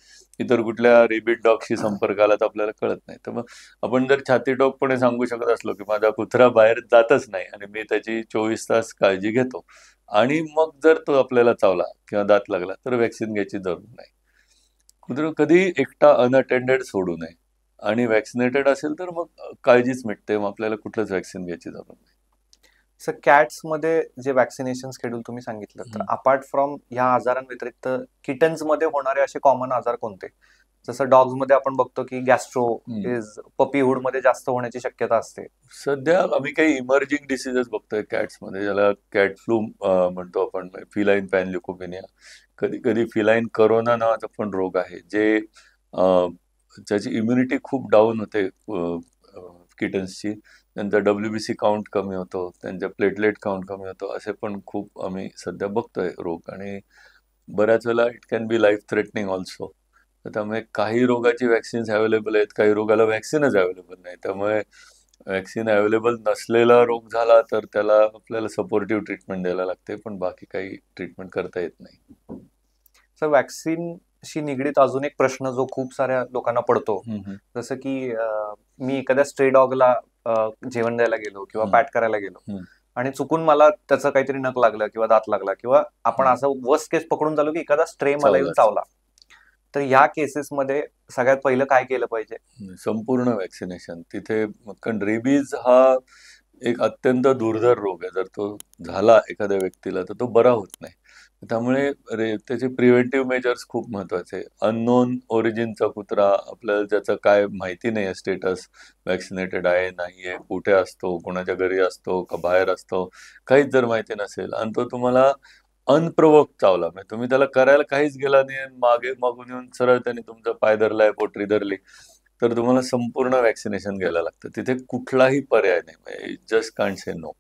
इतर कुठल्या रेबिड डॉगशी संपर्क आला तर आपल्याला कळत नाही. तर मग आपण जर छातीठोकपणे सांगू शकत असलो की माझा कुत्रा बाहेर जातच नाही आणि मी त्याची 24 तास काळजी घेतो, आणि मग जर तो आपल्याला चावला किंवा दात लागला तर व्हॅक्सिन घ्यायची जरूर नाही. कुत्रं कधी एकटा अनअटेंडेड सोडू नये, आणि व्हॅक्सिनेटेड असेल तर मग काळजीच मिटते, मग आपल्याला कुठलंच व्हॅक्सिन घ्यायची जरूर नाही. सर कॅट्स मध्ये जे वॅक्सिनेशन शेड्यूल तुम्ही सांगितलं, तर अपार्ट फ्रॉम ह्या आजारांव्यतिरिक्त किटन्स मध्ये होणारे असे कॉमन आजार कोणते? जसं डॉग्स मध्ये आपण बघतो की गॅस्ट्रो इज पपीहुड मध्ये जास्त होण्याची शक्यता असते. सध्या आम्ही काही इमर्जिंग डिसीजेस बघतोय कॅट्समध्ये, ज्याला कॅट फ्लू म्हणतो आपण, फिलाईन पॅनल्युकोपेनिया. कधी कधी फिलाईन करोना नावाचा पण रोग आहे, जे ज्याची इम्युनिटी खूप डाऊन होते किटन्सची. त्यांचा WBC काउंट कमी होतो, त्यांचा प्लेटलेट काउंट कमी होतो, असे पण खूप आम्ही सध्या बघतोय रोग, आणि बऱ्याच वेळेला it can B life threatening also. तर त्यामुळे काही रोगाची व्हॅक्सिन्स अवेलेबल आहेत, काही रोगाला व्हॅक्सिनच अवेलेबल नाही. त्यामुळे व्हॅक्सिन अवेलेबल नसलेला रोग झाला तर त्याला आपल्याला सपोर्टिव्ह ट्रीटमेंट द्यायला लागते, पण बाकी काही ट्रीटमेंट करता येत नाही. सर वॅक्सिनशी निगडीत अजून एक प्रश्न जो खूप साऱ्या लोकांना पडतो, जसं की मी एखाद्या स्ट्रे डॉगला जेवण द्यायला गेलो किंवा पॅट करायला गेलो आणि चुकून मला त्याचं काहीतरी नख लागलं किंवा दात लागला, किंवा आपण असं वर्स्ट केस पकडून झालो की एखादा स्ट्रे मला येऊन चावला, तर ह्या केसेसमध्ये सगळ्यात पहिलं काय केलं पाहिजे? संपूर्ण व्हॅक्सिनेशन तिथे. कारण रेबीज हा एक अत्यंत दुर्धर रोग आहे. जर तो झाला एखाद्या व्यक्तीला तर तो बरा होत नाही. त्यामुळे त्याचे प्रिव्हेंटिव्ह मेजर्स खूप महत्वाचे. अननोन ओरिजिनचा कुत्रा, आपल्याला ज्याचं काय माहिती नाही स्टेटस, व्हॅक्सिनेटेड आहे नाहीये, कुठे असतो, कोणाच्या घरी असतो का बाहेर असतो, काहीच जर माहिती नसेल आणि तो तुम्हाला अनप्रोवोक चावला, म्हणजे तुम्ही त्याला करायला काहीच गेला नाही, मागे मागून येऊन सरळ त्याने तुमचा पाय धरलाय, पोटरी धरली, तर तुम्हाला संपूर्ण व्हॅक्सिनेशन घ्यायला लागतं. तिथे कुठलाही पर्याय नाही, जस्ट कांट से नो.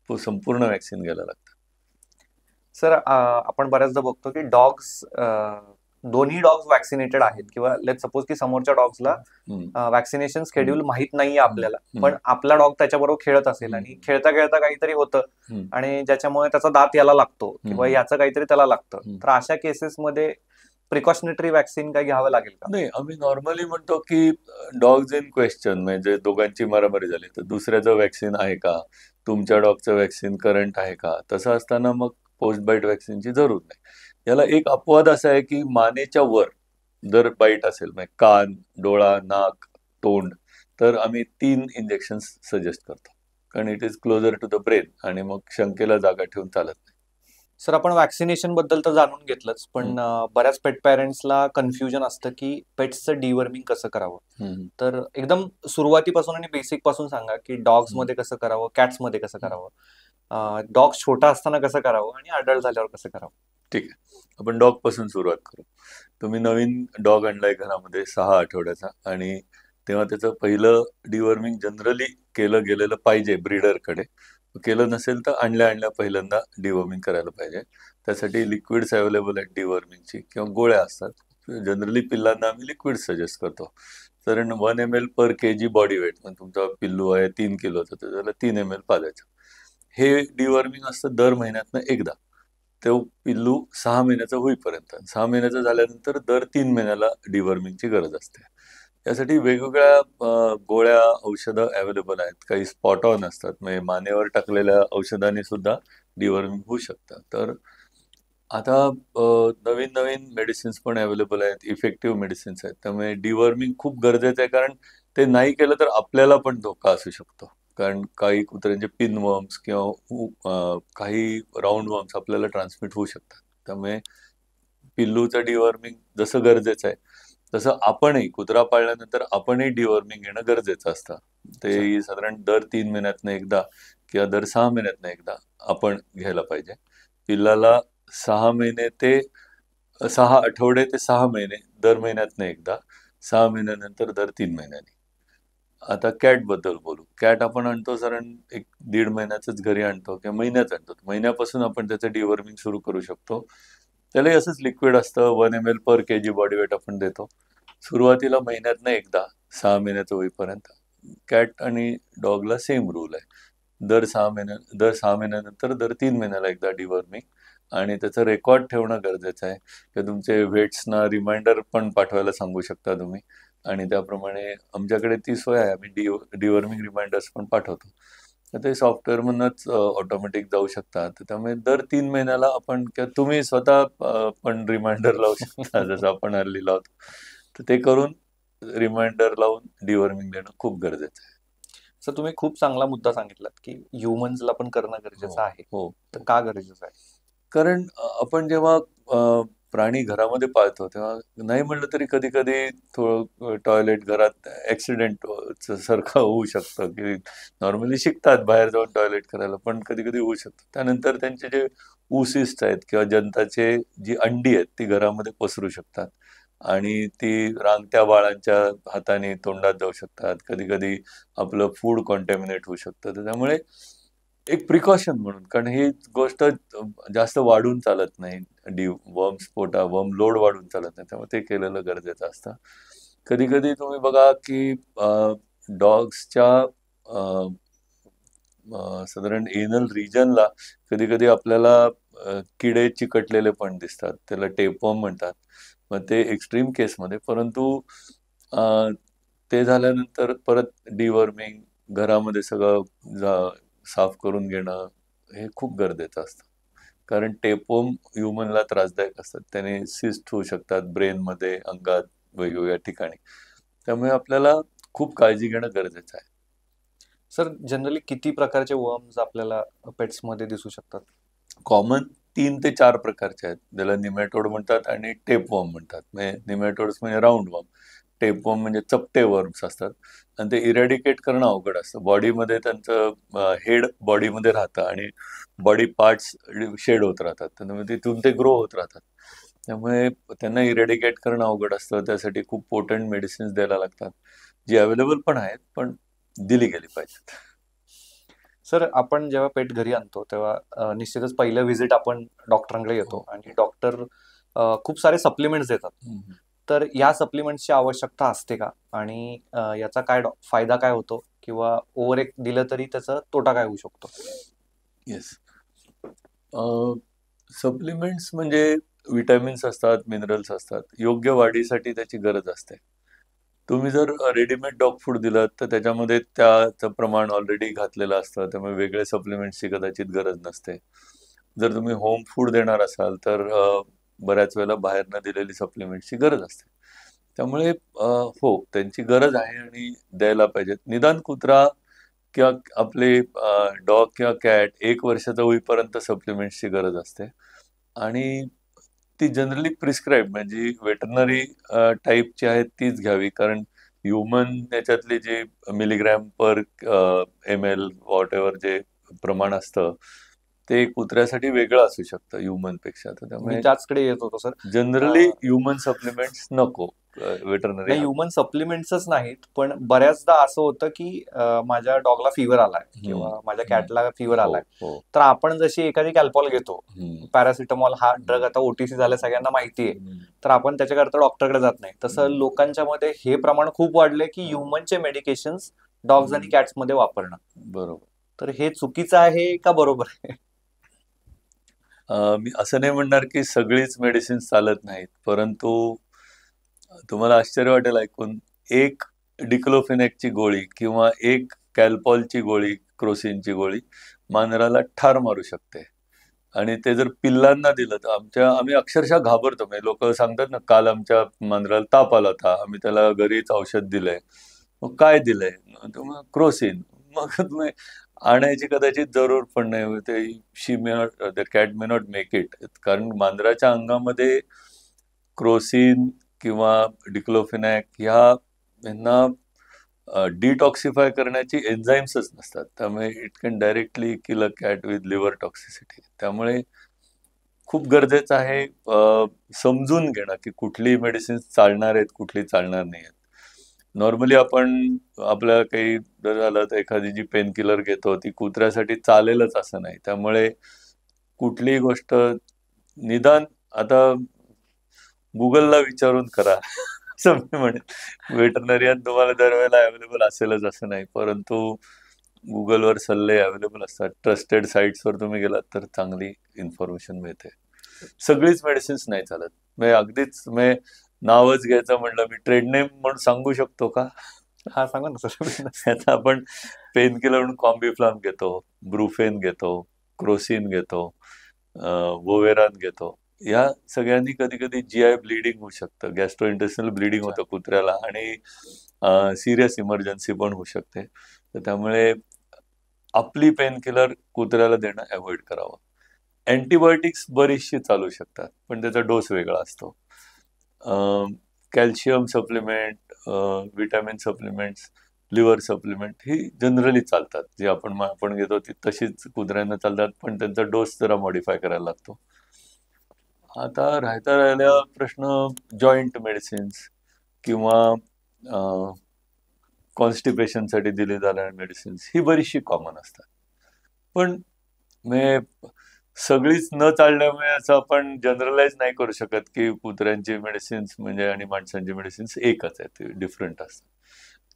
तो संपूर्ण व्हॅक्सिन घ्यायला लागतं. सर आपण बऱ्याचदा बघतो की डॉग्स, दोन्ही डॉग्स वॅक्सिनेटेड आहेत, किंवा लेट सपोज की समोरच्या डॉग्सला वॅक्सिनेशन शेड्यूल माहित नाहीये आपल्याला, पण आपला डॉग त्याच्याबरोबर खेळत असेल आणि खेळता खेळता काहीतरी होतं आणि ज्याच्यामुळे त्याचा दात याला लागतो किंवा याचं काहीतरी त्याला लागतं, तर अशा केसेसमध्ये प्रिकॉशनरी वॅक्सिन काय घ्यावं लागेल का? नाही, आम्ही नॉर्मली म्हणतो की डॉग्स इन क्वेश्चन, म्हणजे दोघांची मारामारी झाली तर दुसऱ्याचं वॅक्सिन आहे का, तुमच्या डॉगचं वॅक्सिन करंट आहे का, तसं असताना मग पोस्ट बाईट वॅक्सिनची जरूर नाही. याला एक अपवाद असा आहे की मानेच्या वर जर बाईट असेल, म्हणजे कान, डोळा, नाक, तोंड, तर आम्ही 3 इंजेक्शन सजेस्ट करतो, कारण it is closer to the brain आणि मग शंकेला जागा ठेवून चालत नाही. सर आपण वॅक्सिनेशन बद्दल तर जाणून घेतलंच, पण बऱ्याच पेट पॅरेंट्सला कन्फ्युजन असतं की पेट्सचं डिवर्मिंग कसं करावं. तर एकदम सुरुवातीपासून आणि बेसिक पासून सांगा की डॉग्स मध्ये कसं करावं, कॅट्स मध्ये कसं करावं, डॉग्स छोटा असताना कसं करावं आणि अडल्ट झाल्यावर कसं करावं. ठीक आहे, आपण डॉग पासून सुरुवात करू. तुम्ही नवीन डॉग आणलाय घरामध्ये 6 आठवड्याचा, आणि तेव्हा त्याचं पहिलं डिवर्मिंग जनरली केलं गेलेलं पाहिजे ब्रीडरकडे. केलं नसेल तर आणल्या पहिल्यांदा डिवर्मिंग करायला पाहिजे. त्यासाठी लिक्विड्स अवेलेबल आहेत डिवर्मिंगची, किंवा गोळ्या असतात. जनरली पिल्लांना आम्ही लिक्विड सजेस्ट करतो. कारण 1 ml पर kg बॉडी वेट, म्हणजे तुमचा पिल्लू आहे 3 किलोचा तर त्याला 3 ml पाजायचं. हे डिवर्मिंग असतं दर महिन्यातनं एकदा. तो पिल्लू 6 महिन्याचा होईपर्यंत. 6 महिन्याचा झाल्यानंतर दर 3 महिन्याला डिवर्मिंगची गरज असते. यासाठी वेगवेगळ्या गोळ्या, औषधं अवेलेबल आहेत. काही स्पॉट ऑन असतात, म्हणजे मानेवर टाकलेल्या औषधांनी सुद्धा डिवर्मिंग होऊ शकतं. तर आता नवीन नवीन मेडिसिन्स पण अवेलेबल आहेत, इफेक्टिव्ह मेडिसिन्स आहेत. त्यामुळे डिवर्मिंग खूप गरजेचं आहे, कारण ते नाही केलं तर आपल्याला पण धोका असू शकतो. कारण काही कुत्र्यांचे पिनवर्म्स किंवा काही राऊंड वर्म्स आपल्याला ट्रान्समिट होऊ शकतात. त्यामुळे पिल्लूचं डिवर्मिंग जसं गरजेचं आहे तसं आपणही, कुत्रा पाळल्यानंतर आपणही डिवर्मिंग घेणं गरजेचं असतं. ते साधारण दर 3 महिन्यातनं एकदा किंवा दर 6 महिन्यातनं एकदा आपण घ्यायला पाहिजे. पिल्लाला 6 आठवडे ते 6 महिने दर महिन्यातनं एकदा, 6 महिन्यानंतर दर 3 महिन्यांनी. आता कॅट बद्दल बोलू. कॅट आपण आणतो साधारण 1-1.5 महिन्याचंच घरी आणतो किंवा महिन्यात आणतो. महिन्यापासून आपण त्याचं डिवर्मिंग सुरू करू शकतो. त्यालाही असंच लिक्विड असतं, 1 ml पर kg बॉडी वेट आपण देतो. सुरुवातीला महिन्यातनं एकदा, 6 महिन्याचं होईपर्यंत. कॅट आणि डॉगला सेम रूल आहे. दर 6 महिन्यानंतर दर 3 महिन्याला एकदा डिवर्मिंग, आणि त्याचं रेकॉर्ड ठेवणं गरजेचं आहे. किंवा तुमचे व्हेट्सना रिमाइंडर पण पाठवायला सांगू शकता तुम्ही, आणि त्याप्रमाणे आमच्याकडे ती सोय आहे. आम्ही डिवॉर्मिंग रिमाइंडर्स पण पाठवतो. तर ते सॉफ्टवेअरमधूनच ऑटोमॅटिक जाऊ शकतात. तर त्यामुळे दर 3 महिन्याला आपण किंवा तुम्ही स्वतः पण रिमाइंडर लावू शकता, जसं आपण हल्ली लावतो. तर ते करून रिमाइंडर लावून डिवॉर्मिंग देणं खूप गरजेचं आहे. सर, तुम्ही खूप चांगला मुद्दा सांगितलात की ह्युमन्सला पण करणं हो, गरजेचं आहे. हो, तर हो. का गरजेचं आहे? कारण आपण जेव्हा प्राणी घरामध्ये पाळतो तेव्हा नाही म्हणलं तरी कधी कधी थोडं टॉयलेट घरात ऍक्सिडेंट सारखं होऊ शकतं, की नॉर्मली शिकतात बाहेर जाऊन टॉयलेट करायला, पण कधी कधी होऊ शकतं. त्यानंतर त्यांचे जे ऊसिस्ट आहेत किंवा जंताचे जी अंडी आहेत ती घरामध्ये पसरू शकतात, आणि ती रांगत्या बाळांच्या हाताने तोंडात जाऊ शकतात. कधी कधी आपलं फूड कॉन्टॅमिनेट होऊ शकतं. तर त्यामुळे एक प्रिकॉशन म्हणून, कारण ही गोष्ट जास्त वाढून चालत नाही. वर्म लोड वाढून चालत नाही, त्यामुळे ते केलेलं गरजेचं असतं. कधी कधी तुम्ही बघा की डॉग्सच्या साधारण एनल रिजनला कधी कधी आपल्याला किडे चिकटलेले पण दिसतात, त्याला टेपवर्म म्हणतात. मग ते एक्स्ट्रीम केसमध्ये, परंतु अ, ते झाल्यानंतर परत डिवर्मिंग, घरामध्ये सगळं साफ करून घेणं हे खूप गरजेचं असतं. कारण टेपवर्म ह्युमनला त्रासदायक असतात, त्याने सिस्ट होऊ शकतात ब्रेनमध्ये, अंगात, वेगवेगळ्या ठिकाणी. त्यामुळे आपल्याला खूप काळजी घेणं गरजेचं आहे. सर, जनरली किती प्रकारचे वर्म्स आपल्याला पेट्समध्ये दिसू शकतात? कॉमन 3 ते 4 प्रकारचे आहेत. त्याला निमॅटोड म्हणतात आणि टेपवर्म म्हणतात. म्हणजे निमॅटोड्स म्हणजे राऊंड वर्म, टेपवर्म म्हणजे चपटे वर्म्स असतात, आणि ते इरॅडिकेट करणं अवघड असतं. बॉडीमध्ये त्यांचं हेड बॉडीमध्ये राहतं आणि बॉडी पार्ट्स शेड होत राहतात, त्यामुळे तिथून ते ग्रो होत राहतात. त्यामुळे त्यांना इरॅडिकेट करणं अवघड असतं. त्यासाठी खूप पोटंट मेडिसिन्स द्यायला लागतात, जी अवेलेबल पण आहेत, पण दिली गेली पाहिजेत. सर, आपण जेव्हा पेट घरी आणतो तेव्हा निश्चितच पहिलं व्हिजिट आपण डॉक्टरांकडे येतो हो. आणि डॉक्टर खूप सारे सप्लिमेंट्स देतात. हम्म. तर या सप्लिमेंट्सची आवश्यकता असते का? आणि याचा काय फायदा काय होतो? किंवा ओव्हर एक दिलं तरी त्याचा तोटा काय होऊ शकतो? येस. सप्लिमेंट्स म्हणजे विटॅमिन्स असतात, मिनरल्स असतात. योग्य वाढीसाठी त्याची गरज असते. तुम्ही जर रेडीमेड डॉग फूड दिलं तर त्याच्यामध्ये त्याचं प्रमाण ऑलरेडी घातलेलं असतं, त्यामुळे वेगळे सप्लिमेंट्सची कदाचित गरज नसते. जर तुम्ही होम फूड देणार असाल तर बऱ्याच वेळेला बाहेरनं दिलेली सप्लिमेंट्सची गरज असते. त्यामुळे हो, त्यांची गरज आहे आणि द्यायला पाहिजेत. निदान कुत्रा किंवा आपले डॉग किंवा कॅट 1 वर्षाचा होईपर्यंत सप्लिमेंट्सची गरज असते, आणि ती जनरली प्रिस्क्राईब म्हणजे वेटरनरी टाईपची आहेत तीच घ्यावी. कारण ह्युमन याच्यातले जे milligram per ml what ever जे प्रमाण असतं ते कुत्र्यासाठी वेगळं असू शकतं ह्युमन पेक्षा. तर मी त्यामुळे त्याचकडे येत होतो, सर. जनरली ह्युमन सप्लिमेंट्स नको, वेटरनरी नाही, हवे. ह्युमन सप्लिमेंट्सच नाहीत, पण बऱ्याचदा असं होतं की माझ्या डॉगला फीवर आलाय हम्म, किंवा माझ्या हम्म. कॅटला फीवर हो, आलाय. हो. तर आपण जशी एखादी कॅल्पॉल घेतो, हम्म, पॅरासिटामॉल हा ड्रग आता ओटीसी झाला सगळ्यांना माहिती आहे, हम्म, तर आपण त्याच्याकरता डॉक्टरकडे जात नाही. तसं हम्म. लोकांच्या मध्ये हे प्रमाण खूप वाढलंय की ह्युमनचे मेडिकेशन्स डॉग्स आणि कॅट्स मध्ये वापरणं. बरोबर. तर हे चुकीचं आहे का बरोबर आहे? मी असं नाही म्हणणार की सगळीच मेडिसिन चालत नाहीत, परंतु तुम्हाला आश्चर्य वाटेल ऐकून, एक डिक्लोफेनेकची गोळी किंवा एक कॅल्पॉलची गोळी, क्रोसिनची गोळी मांजराला ठार मारू शकते. आणि ते जर पिल्लांना दिलं तर आम्ही अक्षरशः घाबरतो. म्हणजे लोक सांगतात ना, काल आमच्या मांजराला ताप आला होता, आम्ही त्याला घरीच औषध दिलंय. मग काय दिलंय? तर मग क्रोसिन. मग तुम्ही आणायची कदाचित जरूर पण नाही. ते she may not, the cat may not make it. कारण मांजराच्या अंगामध्ये क्रोसिन किंवा डिक्लोफेनॅक यांना डिटॉक्सिफाय करण्याची एन्झाईम्सच नसतात. त्यामुळे it can directly kill a cat with liver toxicity. त्यामुळे खूप गरजेचं आहे समजून घेणं की कुठली मेडिसिन चालणार आहेत, कुठली चालणार नाही आहेत. नॉर्मली आपण आपल्याला काही जर झालं तर एखादी जी पेन किलर घेतो ती कुत्र्यासाठी चालेलच असं नाही. त्यामुळे कुठलीही गोष्ट निदान आता गुगलला विचारून करा असं मी म्हणेन. वेटरनरियन तुम्हाला दरवेळेला अवेलेबल असेलच असं नाही, परंतु गुगलवर सल्ले अवेलेबल असतात. ट्रस्टेड साईट्सवर तुम्ही गेलात तर चांगली इन्फॉर्मेशन मिळते. सगळीच मेडिसिन्स नाही चालत. म्हणजे अगदीच नावच घ्यायचं म्हटलं, मी ट्रेड नेम म्हणून सांगू शकतो का? हा, सांगा ना सर. आता आपण पेन किलर म्हणून कॉम्बिफ्लाम घेतो, ब्रुफेन घेतो, क्रोसिन घेतो, वोवेरान घेतो. या सगळ्यांनी कधी कधी जीआय ब्लिडिंग होऊ शकतं, गॅस्ट्रो इंटेस्टिनल ब्लिडिंग अच्छा. होतं कुत्र्याला, आणि सिरियस इमर्जन्सी पण होऊ शकते. तर त्यामुळे आपली पेन किलर कुत्र्याला देणं अवॉइड करावं. अँटीबायोटिक्स बरीचशी चालू शकतात, पण त्याचा डोस वेगळा असतो. Calcium supplement, vitamin supplements, liver supplement ही जनरली चालतात. जी आपण घेतो ती तशीच कुत्र्यांना चालतात, पण त्यांचा डोस जरा मॉडिफाय करायला लागतो. आता राहिला प्रश्न जॉईंट मेडिसिन्स किंवा कॉन्स्टिपेशनसाठी दिली जाणारी मेडिसिन्स ही बरीचशी कॉमन असतात. पण सगळीच न चालल्यामुळे असं आपण जनरलाइज नाही करू शकत की कुत्र्यांची मेडिसिन्स म्हणजे आणि माणसांची मेडिसिन्स एकच आहेत, ते डिफरंट असतात.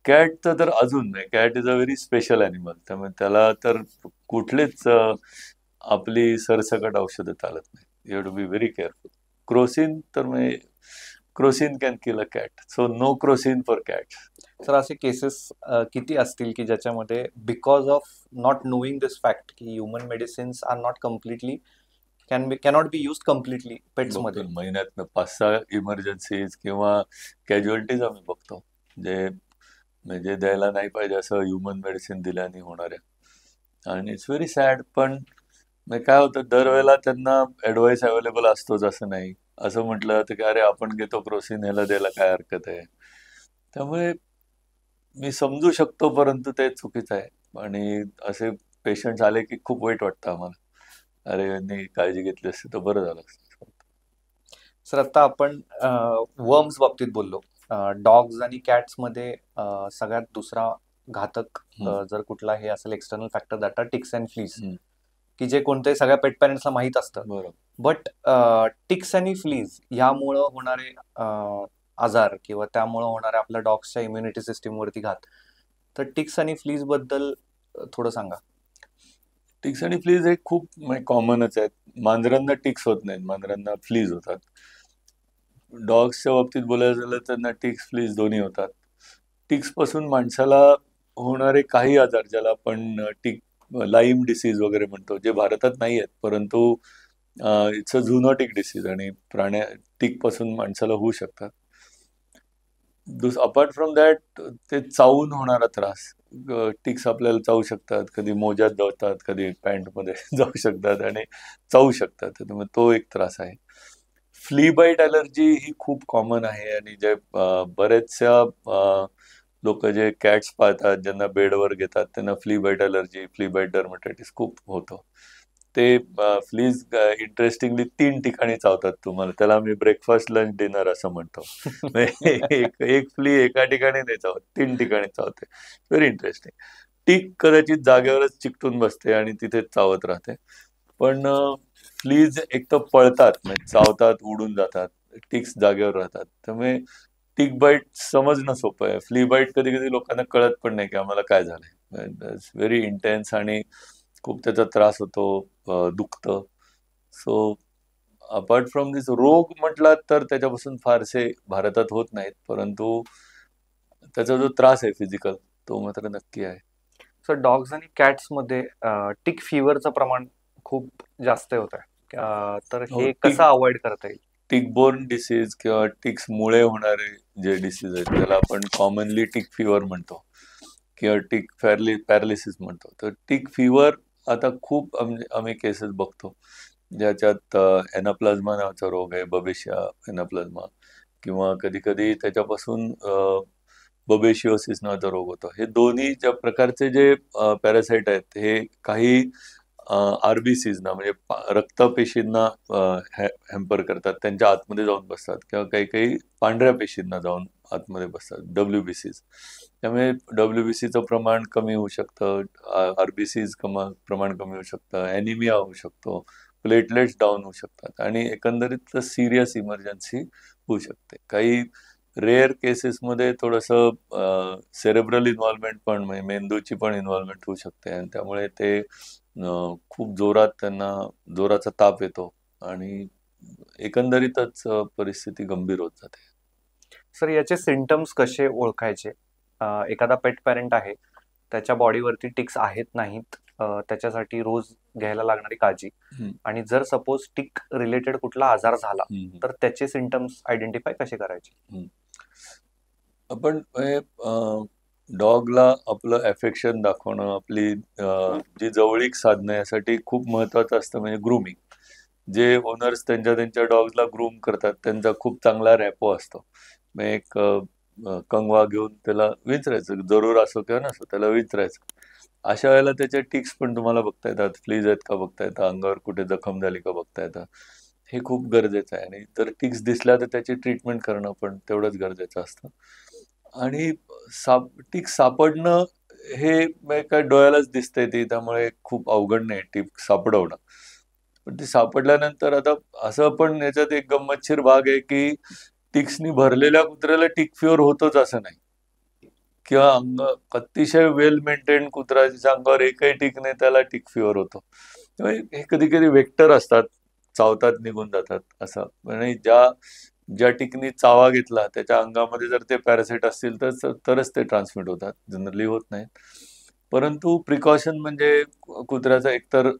कॅटचं तर अजून नाही. Cat is a very special animal, त्यामुळे त्याला तर कुठलेच आपली सरसकट औषधं चालत नाही. You have to be very careful. Crocin तर म्हणजे Crocin can kill a cat, so no Crocin for cat. Sir, असे केसेस किती असतील की ज्याच्यामध्ये because of not knowing this fact की human medicines are not completely cannot be use completely पेट्समध्ये? बघतो महिन्यात 5-6 इमर्जन्सीज किंवा कॅज्युअलिटीज आम्ही बघतो, म्हणजे द्यायला नाही पाहिजे असं ह्युमन मेडिसिन दिल्याने होणाऱ्या. आणि इट्स व्हेरी सॅड. पण काय होतं, दरवेळेला त्यांना ऍडवाइस अवेलेबल असतोच असं नाही. असं म्हटलं तर की अरे आपण घेतो क्रोसिन, ह्याला द्यायला काय हरकत आहे. त्यामुळे मी समजू शकतो, परंतु ते चुकीचं आहे. आणि असे पेशंट्स आले की खूप वाईट वाटतं आम्हाला. अरे यांनी काळजी घेतली असती तर बरं झालं असतं. सर, आता आपण वर्म्स बाबतीत बोललो. डॉग्स आणि कॅट्स मध्ये सगळ्यात दुसरा घातक जर कुठला हे असेल external factor, that are ticks and fleas, की जे कोणत्याही सगळ्या पेट पॅरेंट्सला माहीत असतं. बरोबर. बट टिक्स आणि फ्लीज ह्यामुळं होणारे आजार किंवा त्यामुळं होणारे आपल्या डॉग्सच्या इम्युनिटी सिस्टीमवरती घात, तर टिक्स आणि फ्लीज बद्दल थोडं सांगा. टिक्स आणि फ्लीज हे खूप कॉमनच आहेत. मांजरांना टिक्स होत नाहीत, मांजरांना फ्लीज होतात. डॉग्सच्या बाबतीत बोलायचं झालं तर त्यांना टिक्स फ्लीज दोन्ही होतात. टिक्स पासून माणसाला होणारे काही आजार, ज्याला आपण लाईम डिसीज वगैरे म्हणतो, जे भारतात नाही आहेत, परंतु इट्स अ झुनॉटिक डिसीज आणि टिक पासून माणसाला होऊ शकतात. अपार्ट फ्रॉम दॅट, ते चावून होणारा त्रास. टिक्स आपल्याला चावू शकतात, कधी मोज्यात जातात, कधी पॅन्टमध्ये जाऊ शकतात आणि चावू शकतात. त्यामुळे तो एक त्रास आहे. फ्ली बाईट अलर्जी ही खूप कॉमन आहे, आणि जे बरेचशा लोक जे कॅट्स पाळतात, ज्यांना बेडवर घेतात, त्यांना flea bite allergy, flea bite dermatitis खूप होतं. ते फ्लीज इंटरेस्टिंगली 3 ठिकाणी चावतात तुम्हाला. त्याला आम्ही ब्रेकफास्ट, लंच, डिनर असं म्हणतो. एक फ्ली एका ठिकाणी नाही चावत, 3 ठिकाणी चावते. Very interesting. टिक कदाचित जागेवरच चिकटून बसते आणि तिथेच चावत राहते. पण फ्लीज एक तर पळतात, म्हणजे चावतात, उडून जातात. टिक्स जागेवर राहतात. त्यामुळे टिक बाईट समजणं सोपं आहे. फ्ली बाईट कधी कधी लोकांना कळत पण नाही की आम्हाला काय झालंय. इट्स व्हेरी इंटेन्स आणि खूप त्याचा त्रास होतो, दुखतं. सो अपार्ट फ्रॉम दिस, रोग म्हटला तर त्याच्यापासून फारसे भारतात होत नाहीत, परंतु त्याचा जो त्रास आहे फिजिकल, तो मात्र नक्की आहे. सर, डॉग्स आणि कॅट्समध्ये टिक फिवरचं प्रमाण खूप जास्त होत आहे. तर हो, हे कसं अवॉइड करता येईल? टिक-बोर्न डिसीज किंवा टिक्समुळे होणारे जे डिसीज आहेत, त्याला आपण कॉमनली टिक फिवर म्हणतो किंवा टिक पॅरालिसिस म्हणतो. तर टिक फिवर आता खूप आम्ही केसेस बघतो, ज्याच्यात एनाप्लाझ्मा नावाचा रोग आहे, बबेशिया एनाप्लाझ्मा, किंवा कधी कधी त्याच्यापासून बबेशिओसिस नावाचा रोग होतो. हे दोन्ही ज्या प्रकारचे जे पॅरासाइट आहेत, हे काही आरबीसीज ना, म्हणजे रक्तपेशींना हॅम्पर करतात, त्यांच्या आतमध्ये जाऊन बसतात, किंवा काही काही पांढऱ्या पेशींना जाऊन आतमध्ये बसतात, डब्ल्यूबीसीज. त्यामुळे डब्ल्यूबीसीचं प्रमाण कमी होऊ शकतं, आरबीसीज प्रमाण कमी होऊ शकतं, ॲनिमिया होऊ शकतो, प्लेटलेट्स डाऊन होऊ शकतात, आणि एकंदरीत सिरियस इमर्जन्सी होऊ शकते. काही रेअर केसेसमध्ये थोडंसं सेरेब्रल इन्व्हॉल्वमेंट पण, म्हणजे मेंदूची पण इन्व्हॉल्वमेंट होऊ शकते आणि त्यामुळे ते खूप जोरात त्यांना जोराचा ताप येतो आणि एकंदरीतच परिस्थिती गंभीर होत जाते. सर, याचे सिम्पटम्स कसे ओळखायचे? एखादा पेट पॅरेंट आहे, त्याच्या बॉडीवरती टिक्स आहेत नाहीत, त्याच्यासाठी रोज घ्यायला लागणारी काळजी, हम्म, आणि जर सपोज टिक रिलेटेड कुठला आजार झाला हम्म, तर त्याचे सिम्पटम्स आयडेंटिफाय कसे करायचे? हम्म. आपण डॉगला आपलं अफेक्शन दाखवणं, आपली जी जवळीक साधणं यासाठी खूप महत्वाचं असतं म्हणजे ग्रूमिंग. जे ओनर्स त्यांच्या त्यांच्या डॉगला ग्रूम करतात त्यांचा खूप चांगला रॅपो असतो. मग एक कंगवा घेऊन त्याला विंचरायचं, जरूर असो किंवा नसो त्याला विंचरायचं. अशा वेळेला त्याचे टिक्स पण तुम्हाला बघता येतात, फ्लीज आहेत का बघता येतात, अंगावर कुठे जखम झाली का बघता येतात. हे खूप गरजेचं आहे आणि जर टिक्स दिसल्या तर त्याची ट्रीटमेंट करणं पण तेवढंच गरजेचं असतं. आणि टिक्स सापडणं हे म्हणजे काय डोळ्यालाच दिसतंय ती, त्यामुळे खूप अवघड नाही टिक्स सापडवणं. पण ती सापडल्यानंतर आता असं पण याच्यात एक गंमतशीर भाग आहे की टिक्सनी भरलेल्या कुत्र्याला टिक फ्युअर होतोच असं नाही, किंवा अतिशय वेल मेंटेन कुत्रा ज्याच्या अंगावर एकही टिक नाही त्याला टिक फ्युअर होतो. त्यामुळे हे कधी कधी वेक्टर असतात, चावतात निघून जातात असं. म्हणजे ज्या ज्या टिकनी चावा घेतला त्याच्या अंगामध्ये जर ते पॅरासाइट असतील तर तरच ते ट्रान्समिट होतात, जनरली होत नाहीत. परंतु प्रिकॉशन म्हणजे कुत्र्याचा एकतर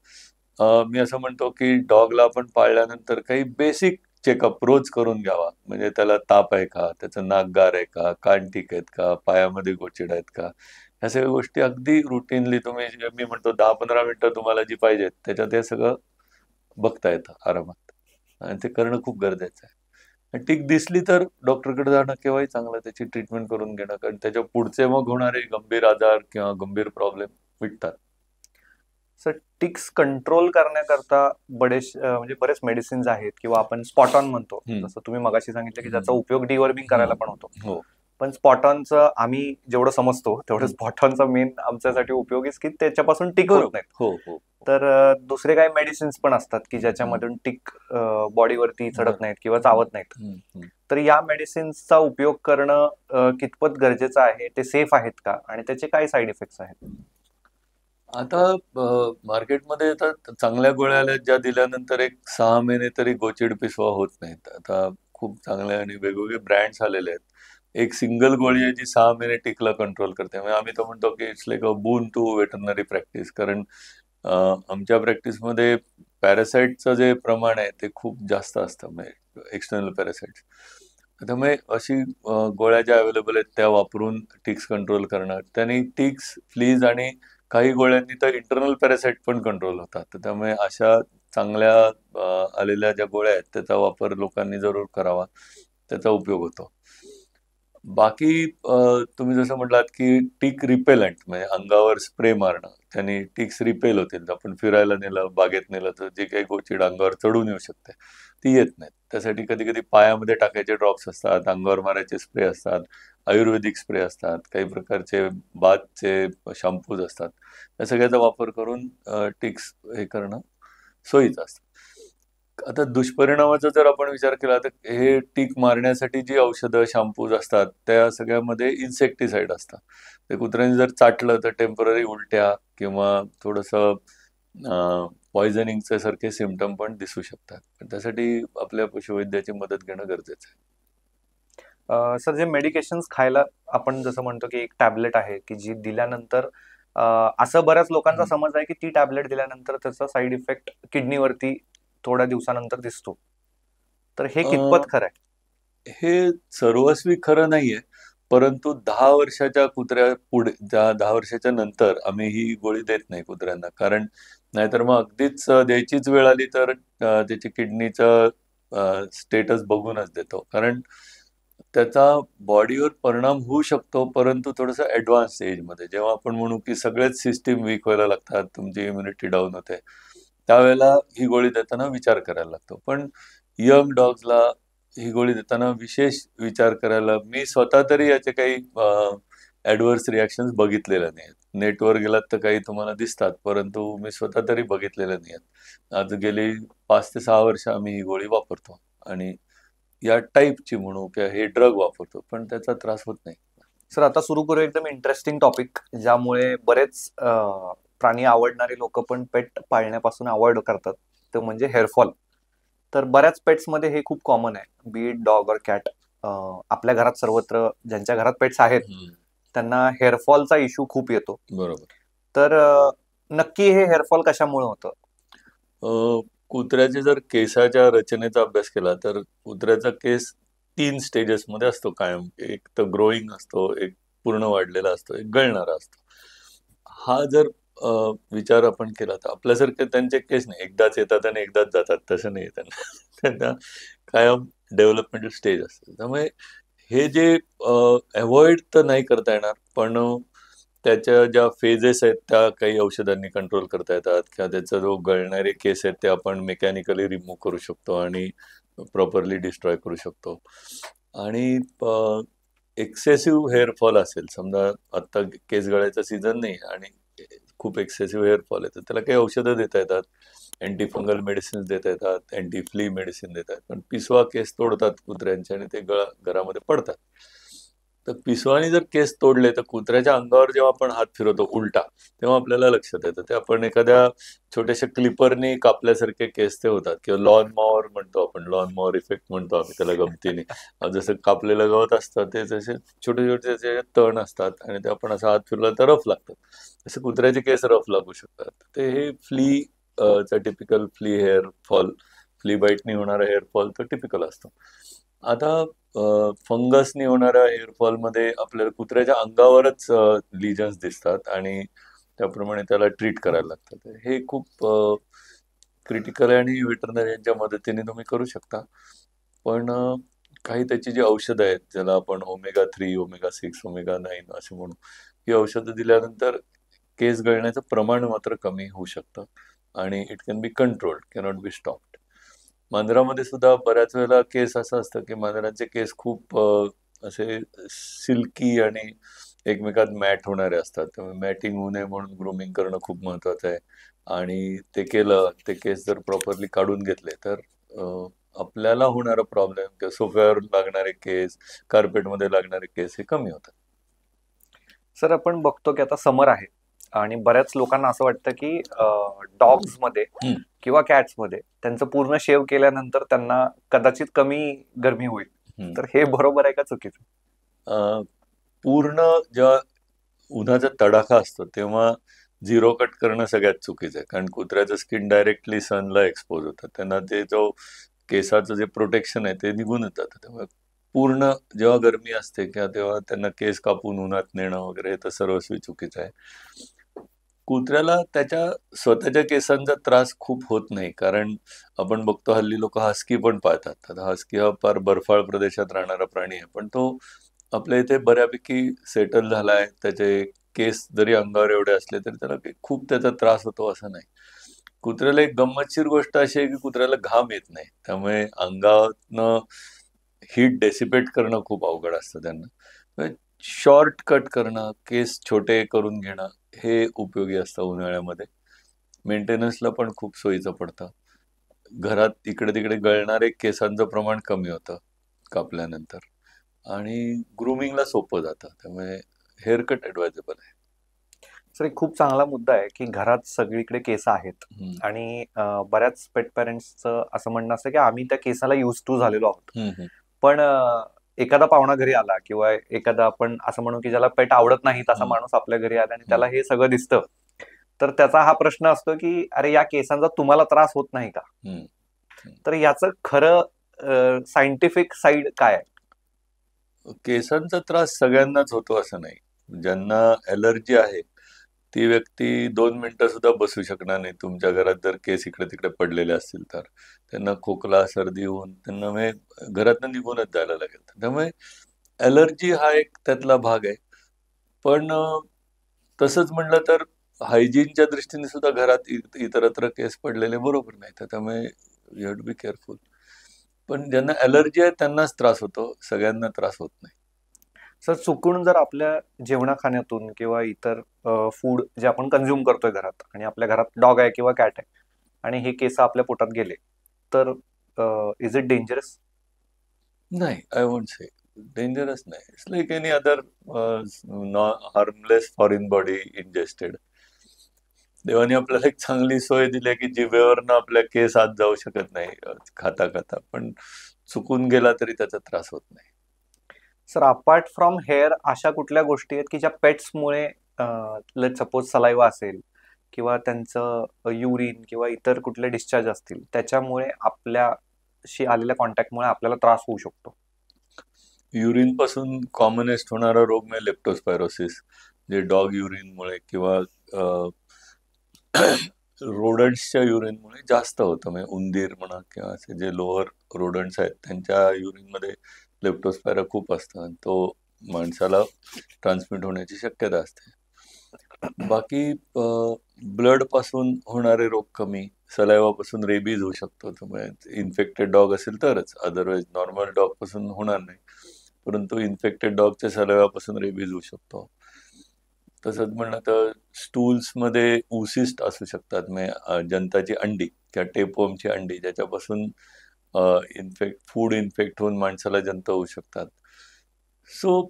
मी असं म्हणतो की डॉगला आपण पाळल्यानंतर काही बेसिक चेकअप रोज करून घ्यावा. म्हणजे त्याला ताप आहे का, त्याचं नाक गार आहे का, कान ठीक आहेत का, पायामध्ये गोचिड आहेत का, ह्या सगळ्या गोष्टी अगदी रुटीनली तुम्ही, मी म्हणतो 10-15 मिनिटं तुम्हाला जी पाहिजेत त्याच्यात हे सगळं बघता येतं आरामात, आणि ते करणं खूप गरजेचं आहे. आणि टीक दिसली तर डॉक्टरकडे जाणं केव्हाही चांगलं, त्याची ट्रीटमेंट करून घेणं, कारण त्याच्या पुढचे मग होणारे गंभीर आजार किंवा गंभीर प्रॉब्लेम मिटतात. सर, टिक्स कंट्रोल करण्याकरता म्हणजे बरेच मेडिसिन्स आहेत, किंवा आपण स्पॉट ऑन म्हणतो, हम्म, जसं तुम्ही मगाशी सांगितलं की हम्म, त्याचा उपयोग डिवर्मिंग करायला पण होतो. हो, पण स्पॉट ऑनचं आम्ही जेवढं समजतो तेवढं हम्म, स्पॉट ऑनचा मेन आमच्यासाठी उपयोग की त्याच्यापासून टिक होत बरोबर, नाहीत. हो हो, तर दुसरे काही मेडिसिन्स पण असतात की हम्म, ज्याच्यामधून टिक बॉडीवरती चढत बरोबर, नाहीत किंवा हम्म, चावत नाहीत. हम्म, हम्म. तर या मेडिसिन्सचा उपयोग करणं कितपत गरजेचं आहे? ते सेफ आहेत का, आणि त्याचे काय साईड इफेक्ट्स आहेत? आता मार्केटमध्ये आता चांगल्या गोळ्या आल्या ज्या दिल्यानंतर एक 6 महिने तरी गोचिड पिसवा होत नाहीत. आता खूप चांगले आणि वेगवेगळे ब्रँड्स आलेले आहेत. एक सिंगल गोळी आहे जी 6 महिने टिकला कंट्रोल करते. म्हणजे आम्ही तर म्हणतो की इट्स लाईक अ बून टू वेटरनरी प्रॅक्टिस. कारण आमच्या प्रॅक्टिसमध्ये पॅरासाइटचं जे प्रमाण आहे ते खूप जास्त असतं, म्हणजे एक्सटर्नल पॅरासाइट्स. त्यामुळे अशी गोळ्या ज्या अवेलेबल आहेत त्या वापरून टिक्स कंट्रोल करणं, त्याने टिक्स, फ्लीज आणि काही गोळ्यांनी तर इंटरनल पॅरासाइट पण कंट्रोल होतात. तर त्यामुळे अशा चांगल्या आलेल्या ज्या गोळ्या आहेत त्याचा वापर लोकांनी जरूर करावा, त्याचा उपयोग होतो. बाकी तुम्ही जसं म्हटलात की टिक रिपेलंट म्हणजे अंगावर स्प्रे मारणं, त्याने टिक्स रिपेल होतील. आपण फिरायला नेलं, बागेत नेलं तर जे काही गोचिड अंगावर चढून येऊ शकते ती येत नाहीत. त्यासाठी कधी कधी पायामध्ये टाकायचे ड्रॉप्स असतात, अंगावर मारायचे स्प्रे असतात, आयुर्वेदिक स्प्रे असतात, काही प्रकारचे बाथचे शॅम्पूज असतात. या सगळ्याचा वापर करून टिक्स हे करणं सोयीचं असतं. आता दुष्परिणामाचा जर आपण विचार केला तर हे टिक मारण्यासाठी जी औषधं, शॅम्पूज असतात त्या सगळ्यामध्ये इन्सेक्टिसाइड असतात. ते कुत्र्याने जर चाटलं तर टेम्पररी उलट्या किंवा थोडंसं पॉयझनिंगचे सारखे सिम्पटम पण दिसू शकतात. पण त्यासाठी आपल्या पशुवैद्याची मदत घेणं गरजेचं आहे. सर, जे मेडिकेशन्स खायला, आपण जसं म्हणतो की एक टॅबलेट आहे की जी दिल्यानंतर असं बऱ्याच लोकांचा हम्म. समज आहे की ती टॅबलेट दिल्यानंतर त्याचा साईड इफेक्ट किडनीवरती थोड्या दिवसानंतर दिसतो. तर हे कितपत खरं आहे? हे सर्वस्वी खरं नाहीये, परंतु 10 वर्षाच्या कुत्र्या पुढे, 10 वर्षाच्या नंतर आम्ही ही गोळी देत नाही कुत्र्यांना. कारण नाहीतर मग अगदीच द्यायचीच वेळ आली तर त्याची किडनीचं स्टेटस बघूनच देतो. कारण त्याचा बॉडीवर परिणाम होऊ शकतो, परंतु थोडंसं ॲडव्हान्स एजमध्ये. जेव्हा आपण म्हणू की सगळेच सिस्टीम वीक व्हायला लागतात, तुमची इम्युनिटी डाऊन होते, त्यावेळेला ही गोळी देताना विचार करायला लागतो. पण यंग डॉग्सला ही गोळी देताना विशेष विचार करायला, मी स्वतः तरी याचे काही ॲडव्हर्स रिॲक्शन्स बघितलेल्या नाहीत. नेटवर गेलात तर काही तुम्हाला दिसतात, परंतु मी स्वतः तरी बघितलेल्या नाहीत. आज गेली 5 ते 6 वर्ष आम्ही ही गोळी वापरतो आणि या टाईपची म्हणू किंवा हे ड्रग वापरतो, पण त्याचा त्रास होत नाही. सर आता सुरू करू एकदम इंटरेस्टिंग टॉपिक, ज्यामुळे बरेच प्राणी आवडणारे लोक पण पेट पाळण्यापासून अवॉइड करतात, तो म्हणजे हेअरफॉल. तर बऱ्याच पेट्समध्ये हे खूप कॉमन आहे, बी इट डॉग और कॅट. आपल्या घरात सर्वत्र ज्यांच्या घरात पेट्स आहेत त्यांना हेअरफॉलचा इश्यू खूप येतो. बरोबर. तर नक्की हे हेअरफॉल कशामुळे होतं? कुत्र्याचे जर केसाच्या रचनेचा अभ्यास केला तर कुत्र्याचा केस 3 स्टेजेसमध्ये असतो कायम. एक तर ग्रोईंग असतो, एक पूर्ण वाढलेला असतो, एक गळणारा असतो. हा जर विचार आपण केला तर आपल्यासारखे त्यांचे केस नाही, एकदाच येतात आणि एकदाच जातात, तसं नाही त्यांना. त्यांना कायम डेव्हलपमेंटल स्टेज असते. त्यामुळे हे जे अव्हॉइड तर नाही करता येणार, पण त्याच्या ज्या फेजेस आहेत त्या काही औषधांनी कंट्रोल करता येतात, किंवा त्याचा जो गळणारे केस आहेत ते आपण मेकॅनिकली रिमूव्ह करू शकतो आणि प्रॉपरली डिस्ट्रॉय करू शकतो. आणि एक्सेसिव्ह हेअरफॉल असेल, समजा आता केस गळायचा सीझन नाही आणि खूप एक्सेसिव्ह हेअरफॉल आहे, तर त्याला काही औषधं देता येतात, अँटी फंगल मेडिसिन देता येतात, अँटी फ्ली मेडिसिन देतात. पण पिसवा केस तोडतात कुत्र्यांचे आणि ते घरामध्ये पडतात. तर पिसवाने जर केस तोडले तर कुत्र्याच्या अंगावर जेव्हा आपण हात फिरवतो उलटा, तेव्हा आपल्याला लक्षात येतं ते आपण एखाद्या छोट्याशा क्लिपरने कापल्यासारखे केस ते होतात, किंवा लॉन मॉवर म्हणतो आपण, लॉन मॉवर इफेक्ट म्हणतो आम्ही त्याला गमतीने. जसं कापलेलं गवत असतं ते जसे छोटे छोटे त्याचे तण असतात आणि ते आपण असं हात फिरवला तर रफ लागतात, तसे कुत्र्याचे केस रफ लागू शकतात. ते हे फ्ली चा typical flea hair fall, flea बाईटनी होणारा हेअरफॉल तर टिपिकल असतो. आता फंगसनी होणाऱ्या हेअरफॉलमध्ये आपल्याला कुत्र्याच्या अंगावरच लिजन्स दिसतात आणि त्याप्रमाणे त्याला ट्रीट करायला लागतं. हे खूप क्रिटिकल आहे आणि वेटरनरीच्या मदतीने तुम्ही करू शकता. पण काही त्याची जी औषधं आहेत, ज्याला आपण ओमेगा 3, ओमेगा 6, ओमेगा 9 असे म्हणू, ही औषधं दिल्यानंतर केस गळण्याचं प्रमाण मात्र कमी होऊ शकतं आणि it can be controlled, cannot be stopped. मांजरामध्ये सुद्धा बऱ्याच वेळेला केस असं असतं की मांजरांचे केस खूप असे सिल्की आणि एकमेकात मॅट होणारे असतात. त्यामुळे मॅटिंग होऊ नये म्हणून ग्रूमिंग करणं खूप महत्वाचं आहे. आणि ते केलं, ते केस जर प्रॉपरली काढून घेतले तर आपल्याला होणारा प्रॉब्लेम किंवा सोफ्यावर लागणारे केस, कार्पेटमध्ये लागणारे केस हे कमी होतात. सर आपण बघतो की आता समर आहे आणि बऱ्याच लोकांना असं वाटतं की डॉग्स मध्ये किंवा कॅट्स मध्ये त्यांचं पूर्ण शेव केल्यानंतर त्यांना कदाचित कमी गरमी होईल. तर हे बरोबर आहे का चुकीचं? पूर्ण जेव्हा उन्हाचा तडाखा असतो तेव्हा झिरो कट करणं सगळ्यात चुकीचं आहे, कारण कुत्र्याचं स्किन डायरेक्टली सनला एक्सपोज होतं, त्यांना ते जो केसाचं जे प्रोटेक्शन आहे ते निघूनच जातं. त्यामुळे पूर्ण जेव्हा गरमी असते किंवा तेव्हा त्यांना केस कापून उन्हात नेणं वगैरे हे तर सर्वस्वी चुकीचं आहे. कुत्र्याला त्याच्या स्वतःच्या केसांचा त्रास खूप होत नाही, कारण आपण बघतो हल्ली लोक हस्की पण पाळतात. आता हस्की हा फार बर्फाळ प्रदेशात राहणारा प्राणी आहे, पण तो आपल्या इथे बऱ्यापैकी सेटल झालाय. त्याचे केस जरी अंगावर एवढे असले तरी त्याला खूप त्याचा त्रास होतो असं नाही. कुत्र्याला एक गंमतशीर गोष्ट अशी आहे की कुत्र्याला घाम येत नाही, त्यामुळे अंगातनं हीट डेसिपेट करणं खूप अवघड असतं त्यांना. शॉर्ट कट करणं, केस छोटे करून घेणं हे उपयोगी असतं उन्हाळ्यामध्ये. मेंटेनन्सला पण खूप सोयीचं पडतं. घरात इकडे तिकडे गळणारे केसांचं प्रमाण कमी होतं कापल्यानंतर आणि ग्रूमिंगला सोपं जातं. त्यामुळे हेअर कट ॲडवायजेबल आहे. सर एक खूप चांगला मुद्दा आहे की घरात सगळीकडे केस आहेत आणि बऱ्याच पेट पेरेंट्सचं असं म्हणणं असतं की आम्ही त्या केसाला युज टू झालेलो आहोत. पण एखादा पाहुणा घरी आला किंवा एखादा आपण असं म्हणू की ज्याला पेट आवडत नाही तसा माणूस आपल्या घरी आला आणि त्याला हे सगळं दिसतं, तर त्याचा हा प्रश्न असतो की अरे या केसांचा तुम्हाला त्रास होत नाही का? तर याचं खरं सायंटिफिक साईड काय आहे? केसांचा त्रास सगळ्यांनाच होतो असं नाही. ज्यांना ॲलर्जी आहे ती व्यक्ती 2 मिनिटं सुद्धा बसू शकणार नाही तुमच्या घरात जर केस इकडे तिकडे पडलेले असतील तर. त्यांना खोकला, सर्दी होऊन त्यांना घरातनं निघूनच जायला लागेल. त्यामुळे ॲलर्जी हा एक त्यातला भाग आहे. पण तसंच म्हणलं तर हायजीनच्या दृष्टीने सुद्धा घरात इतरत्र केस पडलेले बरोबर नाही. त्यामुळे you have to be careful. पण ज्यांना ॲलर्जी आहे त्यांनाच त्रास होतो, सगळ्यांना त्रास होत नाही. सर चुकून जर आपल्या जेवणाखाण्यातून किंवा इतर फूड जे आपण कन्झ्युम करतोय घरात आणि आपल्या घरात डॉग आहे किंवा कॅट आहे आणि हे केस आपल्या पोटात गेले, तर इज इट डेंजरस? नाही, आय वोंट से डेंजरस नाही. It's like any other harmless foreign body ingested. देवाने आपल्याला एक चांगली सोय दिली आहे की जिभेवरनं आपल्या केस आत जाऊ शकत नाही खाता खाता, पण चुकून गेला तरी त्याचा त्रास होत नाही. सर, अपार्ट फ्रॉम हेअर अशा कुठल्या गोष्टी आहेत की ज्या पेट्समुळे, लेट सपोज सलाइवा असेल किंवा त्यांचं युरिन किंवा इतर कुठले डिस्चार्ज असतील, त्याच्यामुळे आपल्याशी आलेल्या कॉन्टॅक्टमुळे आपल्याला त्रास होऊ शकतो? युरिन पासून कॉमनेस्ट होणारा रोग म्हणजे लेप्टोस्पायरोसिस, जे डॉग युरिनमुळे किंवा रोडंट्सच्या युरिनमुळे जास्त होतं. म्हणजे उंदीर म्हणा किंवा असे जे लोअर रोडंट्स आहेत त्यांच्या युरिनमध्ये लेप्टोस्पायरा खूप असतं आणि तो माणसाला ट्रान्समिट होण्याची शक्यता असते. बाकी ब्लड पासून होणारे रोग कमी, सलायवा पासून रेबीज होऊ शकतो. त्यामुळे इन्फेक्टेड डॉग असेल तरच, अदरवाईज नॉर्मल डॉग पासून होणार नाही. परंतु इन्फेक्टेड डॉगच्या सलायवापासून रेबीज होऊ शकतो. तसंच म्हणलं तर स्टूल्समध्ये ऊसिस्ट असू शकतात, म्हणजे जंताची अंडी किंवा टेपवर्मची अंडी, ज्याच्यापासून फूड इन्फेक्ट होऊन माणसाला जंत होऊ शकतात. सो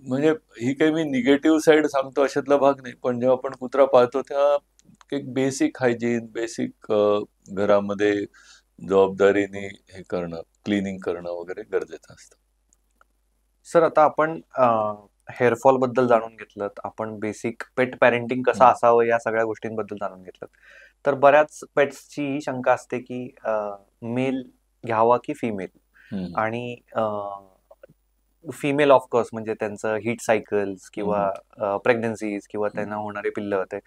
म्हणजे ही काही मी निगेटिव्ह साईड सांगतो अशातला भाग नाही, पण जेव्हा आपण कुत्रा पाळतो तेव्हा एक बेसिक हायजीन, बेसिक घरामध्ये जबाबदारीने हे करणं, क्लिनिंग करणं वगैरे गरजेचं असतं. सर, आता आपण हेअरफॉल बद्दल जाणून घेतलं, आपण बेसिक पेट पॅरेंटिंग कसं असावं या सगळ्या गोष्टींबद्दल जाणून घेतलं. तर बऱ्याच पेट्सची ही शंका असते की मेल घ्यावा की फिमेल, आणि फिमेल ऑफकोर्स म्हणजे त्यांचं हिट सायकल्स किंवा प्रेग्नन्सीज किंवा त्यांना होणारे पिल्लं होते,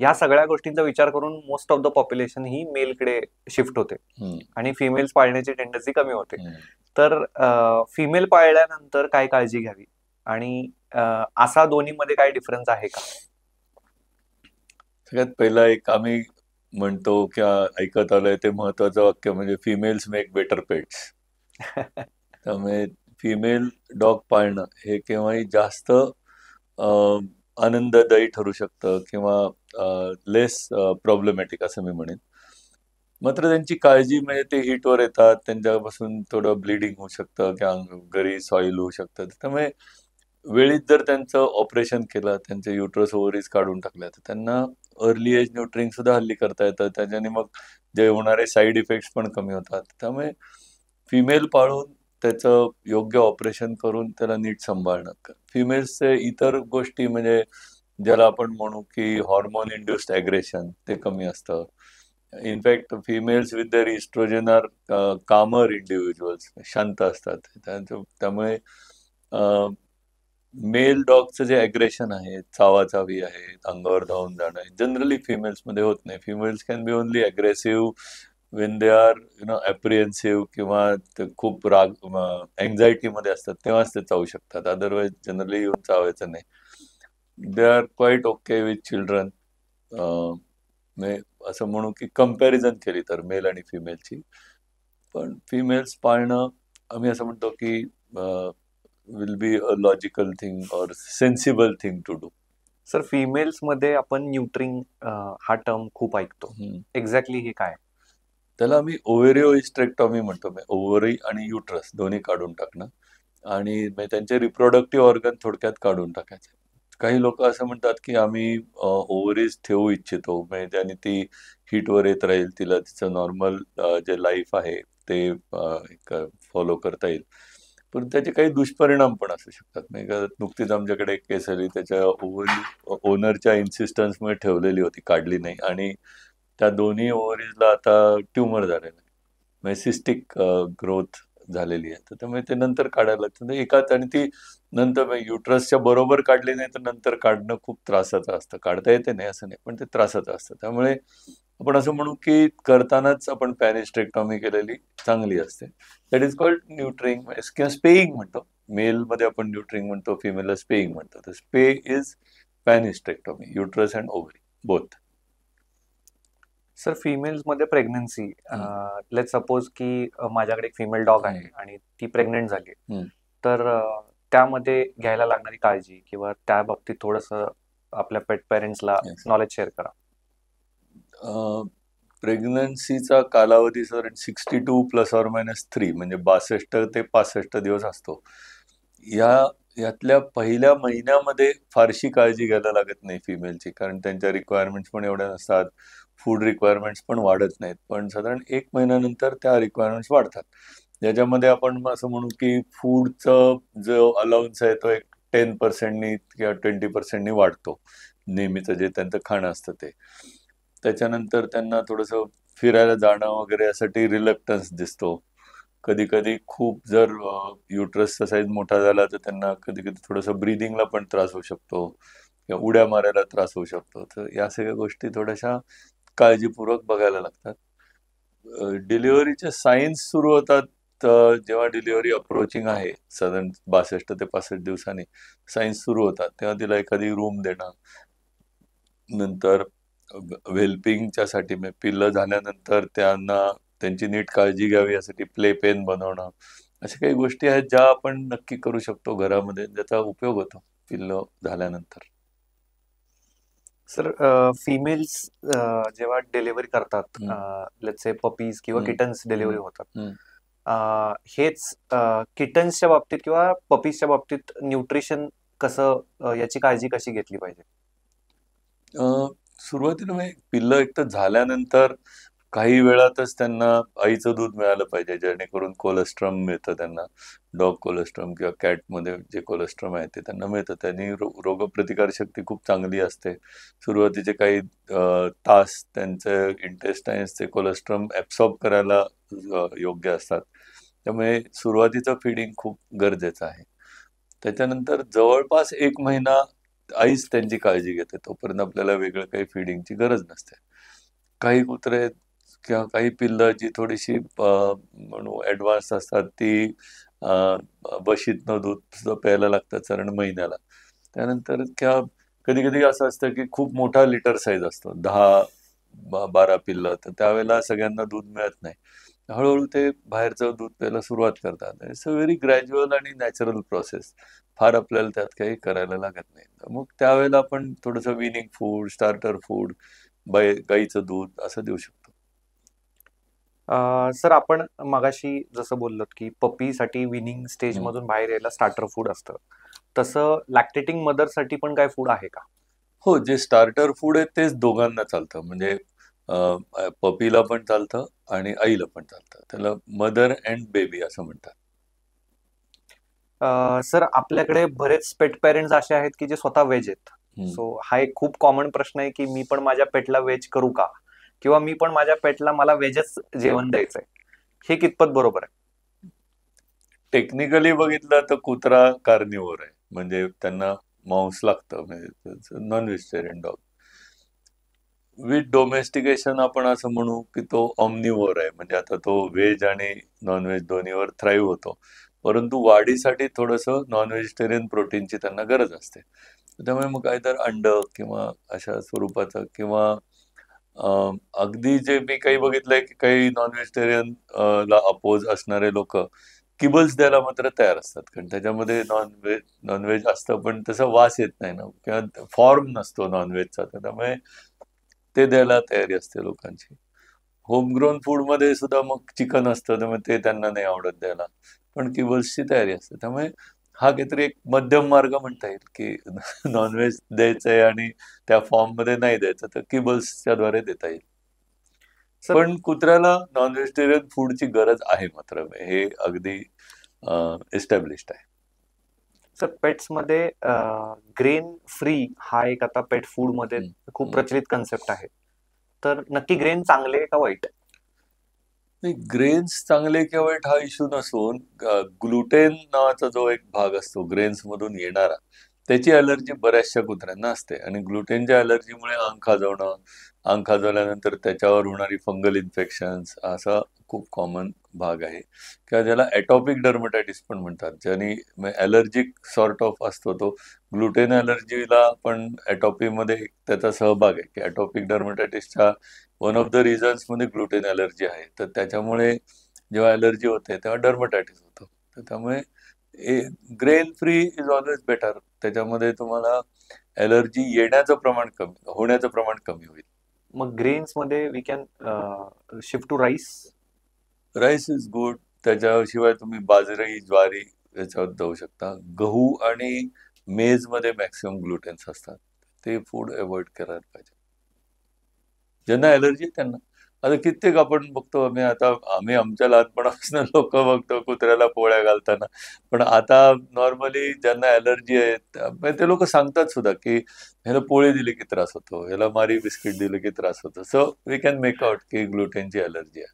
या सगळ्या गोष्टींचा विचार करून मोस्ट ऑफ द पॉप्युलेशन ही मेलकडे शिफ्ट होते आणि फिमेल्स पाळण्याची टेंडन्सी कमी होते. तर फिमेल पाळल्यानंतर काय काळजी घ्यावी आणि असा दोन्हीमध्ये काय डिफरन्स आहे का? सगळ्यात पहिला एक आम्ही म्हणतो किंवा ऐकत आलोय ते महत्वाचं वाक्य म्हणजे फिमेल्स मेक बेटर पेट्स. त्यामुळे फिमेल डॉग पाळणं हे केव्हाही जास्त आनंददायी ठरू शकतं किंवा लेस प्रॉब्लेमॅटिक असं मी म्हणेन. मात्र त्यांची काळजी म्हणजे ते हिटवर येतात, त्यांच्यापासून थोडं ब्लिडिंग होऊ शकतं किंवा घरी सॉईल होऊ शकतं. त्यामुळे वेळीच जर त्यांचं ऑपरेशन केलं, त्यांचे युट्रस ओव्हरीज काढून टाकल्या, तर त्यांना अर्ली एज न्यूट्रिंग सुद्धा हल्ली करता येतं. त्याच्याने मग जे होणारे साईड इफेक्ट्स पण कमी होतात. त्यामुळे फिमेल पाळून त्याचं योग्य ऑपरेशन करून त्याला नीट सांभाळणं. फिमेल्सचे इतर गोष्टी म्हणजे ज्याला आपण म्हणू की हॉर्मोन इंड्युस्ड ॲग्रेशन ते कमी असतं. In fact females with their estrogen are calmer individuals, शांत असतात. त्यामुळे मेल डॉगचं जे ॲग्रेशन आहे, चावाचावी आहे, अंगावर धावून जाणं, जनरली फिमेल्समध्ये होत नाही. Females can be only aggressive when they are apprehensive किंवा ते खूप अँझायटीमध्ये असतात, तेव्हाच ते चावू शकतात. अदरवाईज जनरली येऊन चावायचं नाही. They are quite okay with children. असं म्हणू की कंपॅरिझन केली तर मेल आणि फिमेलची. पण फिमेल्स पाळणं आम्ही असं म्हणतो की will be a logical thing or sensible thing to do. Sir, females मध्ये आपण न्यूट्रिंग हा टर्म खूप ऐकतो, एक्झॅक्टली हे काय? त्याला आम्ही ओव्हेरिओ हिस्टेक्टॉमी म्हणतो. ओव्हरी आणि युट्रस दोन्ही काढून टाकणं आणि त्यांचे रिप्रोडक्टिव्ह ऑर्गन थोडक्यात काढून टाकायचे. काही लोक असं म्हणतात की आम्ही ओव्हरीज ठेवू इच्छितो, म्हणजे ज्याने ती हीटवर येत राहील, तिला तिचं नॉर्मल जे लाईफ आहे ते फॉलो करता येईल. पण त्याचे काही दुष्परिणाम पण असू शकतात. म्हणजे नुकतीच आमच्याकडे एक केस आली, त्याच्या ओव्हरी ओनरच्या इन्सिस्टन्समुळे ठेवलेली होती, काढली नाही आणि त्या दोन्ही ओव्हरीजला आता ट्युमर झालेलं आहे, म्हणजे सिस्टिक ग्रोथ झालेली आहे. तर त्यामुळे ते नंतर काढायला लागतं एकाच, आणि ती नंतर युट्रसच्या बरोबर काढली नाही तर नंतर काढणं खूप त्रासाचं असतं. काढता येते नाही असं नाही, पण ते त्रासाचं असतं. त्यामुळे आपण असं म्हणू की करतानाच आपण पॅनिस्ट्रेक्टॉमी केलेली चांगली असते. दॅट इज कॉल्ड न्यूट्रिंग किंवा स्पेइंग म्हणतो. मेलमध्ये आपण न्यूट्रिंग म्हणतो, फिमेलला स्पेइंग म्हणतो. तर spay is panhysterectomy, uterus and ovary both. Sir, females मध्ये प्रेग्नन्सी, लेट सपोज की माझ्याकडे एक फिमेल डॉग आहे आणि ती प्रेग्नेंट झाली, तर त्यामध्ये घ्यायला लागणारी काळजी किंवा त्या बाबतीत थोडस आपल्या पेट पेरेंट्सला नॉलेज शेअर करा. प्रेग्नन्सीचा कालावधी साधारण 62 ± 3 म्हणजे 62 ते 65 दिवस असतो. यातल्या पहिल्या महिन्यामध्ये फारशी काळजी घ्यायला लागत नाही फिमेलची, कारण त्यांच्या रिक्वायरमेंट्स पण एवढ्या नसतात, फूड रिक्वायरमेंट्स पण वाढत नाहीत. पण साधारण 1 महिन्यानंतर त्या रिक्वायरमेंट्स वाढतात. ज्याच्यामध्ये आपण असं म्हणू की फूडचं जो अलाउन्स आहे तो एक 10% किंवा 20% वाढतो. नेहमीचं जे त्यांचं खाणं असतं ते. त्याच्यानंतर त्यांना थोडंसं फिरायला जाणं वगैरे यासाठी रिलक्टन्स दिसतो. कधी-कधी खूप जर युटरसचा साईज मोठा झाला तर त्यांना कधी-कधी थोडंसं ब्रीथिंगला पण त्रास होऊ शकतो किंवा उड्या मारायला त्रास होऊ शकतो. तर या सगळ्या गोष्टी थोड्याशा काळजीपूर्वक बघायला लागतात. डिलिव्हरीचे सायन्स सुरू होतात जेव्हा डिलिव्हरी अप्रोचिंग आहे, साधारण 62 ते 65 दिवसांनी सायन्स सुरू होतात, तेव्हा तिला एखादी रूम देणं, नंतर वेल्पिंगच्या साठी पिल्लं झाल्यानंतर त्यांना त्यांची नीट काळजी घ्यावी यासाठी प्ले पेन बनवणं, अशा काही गोष्टी आहेत ज्या आपण नक्की करू शकतो घरामध्ये, ज्याचा उपयोग होतो पिल्लं झाल्यानंतर. सर, फिमेल्स जेव्हा डिलिव्हरी करतात, लेट्स से पपीज किंवा किटन्स डिलिव्हरी होतात, हेच किटन्सच्या बाबतीत किंवा पपीजच्या बाबतीत न्यूट्रिशन कसं, याची काळजी कशी घेतली पाहिजे? सुरुवातीला पिल्लं एकतर झाल्यानंतर काही वेळातच त्यांना आईचं दूध मिळालं पाहिजे, जेणेकरून कोलेस्ट्रॉम मिळतं त्यांना. डॉग कोलेस्ट्रॉम किंवा कॅटमध्ये जे कोलेस्ट्रॉम आहे ते त्यांना मिळतं. त्यांनी रोगप्रतिकार शक्ती खूप चांगली असते. सुरुवातीचे काही तास त्यांचे इंटेस्टाईन्स ते कोलेस्ट्रॉम ॲब्सॉर्ब करायला योग्य असतात. त्यामुळे सुरुवातीचं फीडिंग खूप गरजेचं आहे. त्याच्यानंतर जवळपास 1 महिना आईच त्यांची काळजी घेते. तोपर्यंत आपल्याला वेगळं काही फीडिंगची गरज नसते. काही कुत्रे किंवा काही पिल्लं जी थोडीशी म्हणू ॲडव्हान्स असतात, ती बशीतनं दूध सुद्धा प्यायला लागतात साधारण महिन्याला. त्यानंतर कधी-कधी असं असतं की खूप मोठा लिटर साईज असतो, 10-12 पिल्लं, तर त्यावेळेला सगळ्यांना दूध मिळत नाही. हळूहळू ते बाहेरचं दूध प्यायला सुरुवात करतात. इट्स अ व्हेरी ग्रॅज्युअल आणि नॅचरल प्रोसेस. फार आपल्याला त्यात काही करायला लागत नाही. मग त्यावेळेला आपण थोडंसं विनिंग फूड, स्टार्टर फूड, गाईचं दूध असं देऊ शकतो. सर, आपण मगाशी जसं बोललात की पपीसाठी विनिंग स्टेज मधून बाहेर यायला स्टार्टर फूड असतं, तसं लॅक्टेटिंग मदरसाठी पण काय फूड आहे का? हो, जे स्टार्टर फूड आहे तेच दोघांना चालतं. म्हणजे पपीला पण चालतं आणि आईला पण चालतं. त्याला मदर अँड बेबी असं म्हणतात. सर, आपल्याकडे बरेच पेट पेरेंट्स असे आहेत की जे स्वतः व्हेज आहेत. सो हा एक खूप कॉमन प्रश्न आहे की मी पण माझ्या पेटला व्हेज करू का, किंवा मी पण माझ्या पेटला मला व्हेजच जेवण द्यायचंय. हे कितपत बरोबर आहे? टेक्निकली बघितलं तर कुत्रा कार्निव्होर आहे, म्हणजे त्यांना मांस लागतं, म्हणजे non vegetarian dog. With domestication आपण असं म्हणू की तो ऑमनिव्होर आहे, म्हणजे आता तो व्हेज आणि नॉन व्हेज दोन्हीवर थ्राईव्ह होतो. परंतु वाढीसाठी थोडंसं नॉन व्हेजिटेरियन प्रोटीनची त्यांना गरज असते. त्यामुळे मग काहीतरी अंड किंवा अशा स्वरूपाचं, किंवा अगदी जे मी काही बघितलंय की काही नॉन व्हेजिटेरियन ला अपोज असणारे लोक किबल्स द्यायला मात्र तयार असतात, कारण त्याच्यामध्ये नॉनव्हेज असतं पण तसा वास येत नाही ना, किंवा फॉर्म नसतो नॉनव्हेजचा, त्यामुळे ते द्यायला तयारी असते लोकांची. होमग्रोन फूडमध्ये सुद्धा मग चिकन असतं, त्यामुळे ते त्यांना नाही आवडत द्यायला, पण किबल्सची तयारी असते. त्यामुळे हा काहीतरी एक मध्यम मार्ग म्हणता येईल की नॉनव्हेज द्यायचंय आणि त्या फॉर्ममध्ये नाही द्यायचं, तर किबल्सच्या द्वारे देता येईल. पण कुत्र्याला नॉन व्हेजिटेरियन फूडची गरज आहे मात्र, हे अगदी एस्टॅब्लिश्ड आहे. सर, पेट्स मध्ये ग्रेन फ्री हा एक आता पेट फूड मध्ये खूप प्रचलित कन्सेप्ट आहे. तर नक्की ग्रेन चांगले का वाईट? ग्रेन्स चांगले किंवा वाईट हा इश्यू नसून, ग्लुटेन नावाचा जो एक भाग असतो ग्रेन्स मधून येणारा, त्याची अलर्जी बऱ्याचशा कुत्र्यांना असते, आणि ग्लुटेनच्या अलर्जीमुळे अंग खाजवणं, अंग खाजवल्यानंतर त्याच्यावर होणारी फंगल इन्फेक्शन्स असा खूप कॉमन भाग आहे, किंवा ज्याला ॲटॉपिक डर्मटायटिस पण म्हणतात, ज्याने ॲलर्जिक सॉर्ट ऑफ असतो तो. ग्लुटेन ॲलर्जीला पण ॲटॉपीमध्ये त्याचा सहभाग आहे, की ॲटॉपिक डर्मटायटिसच्या वन ऑफ द रिझन्स मध्ये ग्लुटेन ॲलर्जी आहे. तर त्याच्यामुळे जेव्हा ॲलर्जी होते तेव्हा डर्मटायटिस होतं. तर त्यामुळे grain free is always better. त्याच्यामध्ये तुम्हाला ॲलर्जी होण्याचं प्रमाण कमी होईल. मग ग्रेन्स मध्ये we can shift to rice. Rice is good. त्याच्याशिवाय तुम्ही बाजरी, ज्वारी याच्यावर जाऊ शकता. गहू आणि मेज मध्ये मॅक्सिमम ग्लुटेन्स असतात. ते फूड अवॉइड करायला पाहिजे. ज्यांना ॲलर्जी आहे त्यांना. आता कित्येक आपण बघतो, आम्ही आमच्या लहानपणापासून लोक बघतो कुत्र्याला पोळ्या घालताना. पण आता नॉर्मली ज्यांना ॲलर्जी आहे म्हणजे ते लोक सांगतात सुद्धा की ह्याला पोळी दिली की त्रास होतो, ह्याला मारी बिस्किट दिलं की त्रास होतो. So we can make out की ग्लुटेनची ॲलर्जी आहे.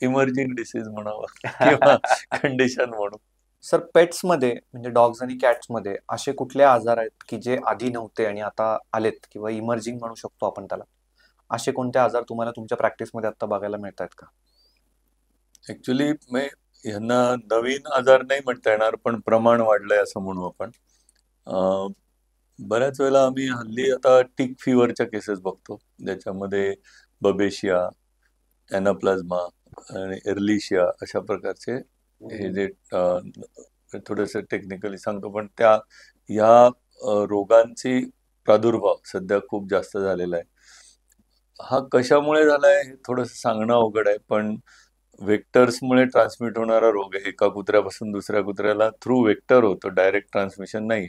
इमर्जिंग डिसीज म्हणावं किंवा कंडिशन म्हणू. सर, पेट्स मध्ये म्हणजे डॉग्स आणि कॅट्स मध्ये असे कुठले आजार आहेत की जे आधी नव्हते आणि आता आलेत, किंवा इमर्जिंग म्हणू शकतो आपण त्याला, असे कोणते आजार तुम्हाला तुमच्या प्रॅक्टिसमध्ये आता बघायला मिळत आहेत का? ऍक्च्युली ह्यांना नवीन आजार नाही म्हणता येणार, पण प्रमाण वाढलंय असं म्हणू आपण. अं, बऱ्याच वेळेला आम्ही हल्ली आता टिक फिवरच्या केसेस बघतो, ज्याच्यामध्ये बबेशिया, अॅनाप्लाझ्मा आणि एर्लिशिया अशा प्रकारचे हे जे थोडेसे टेक्निकली सांगतो, पण ह्या रोगांची प्रादुर्भाव सध्या खूप जास्त झालेला आहे. हा कशामुळे झालाय हे थोडंसं सांगणं अवघड आहे, पण वेक्टर्समुळे ट्रान्समिट होणारा रोग आहे. एका कुत्र्यापासून दुसऱ्या कुत्र्याला थ्रू वेक्टर होतो, डायरेक्ट ट्रान्समिशन नाही.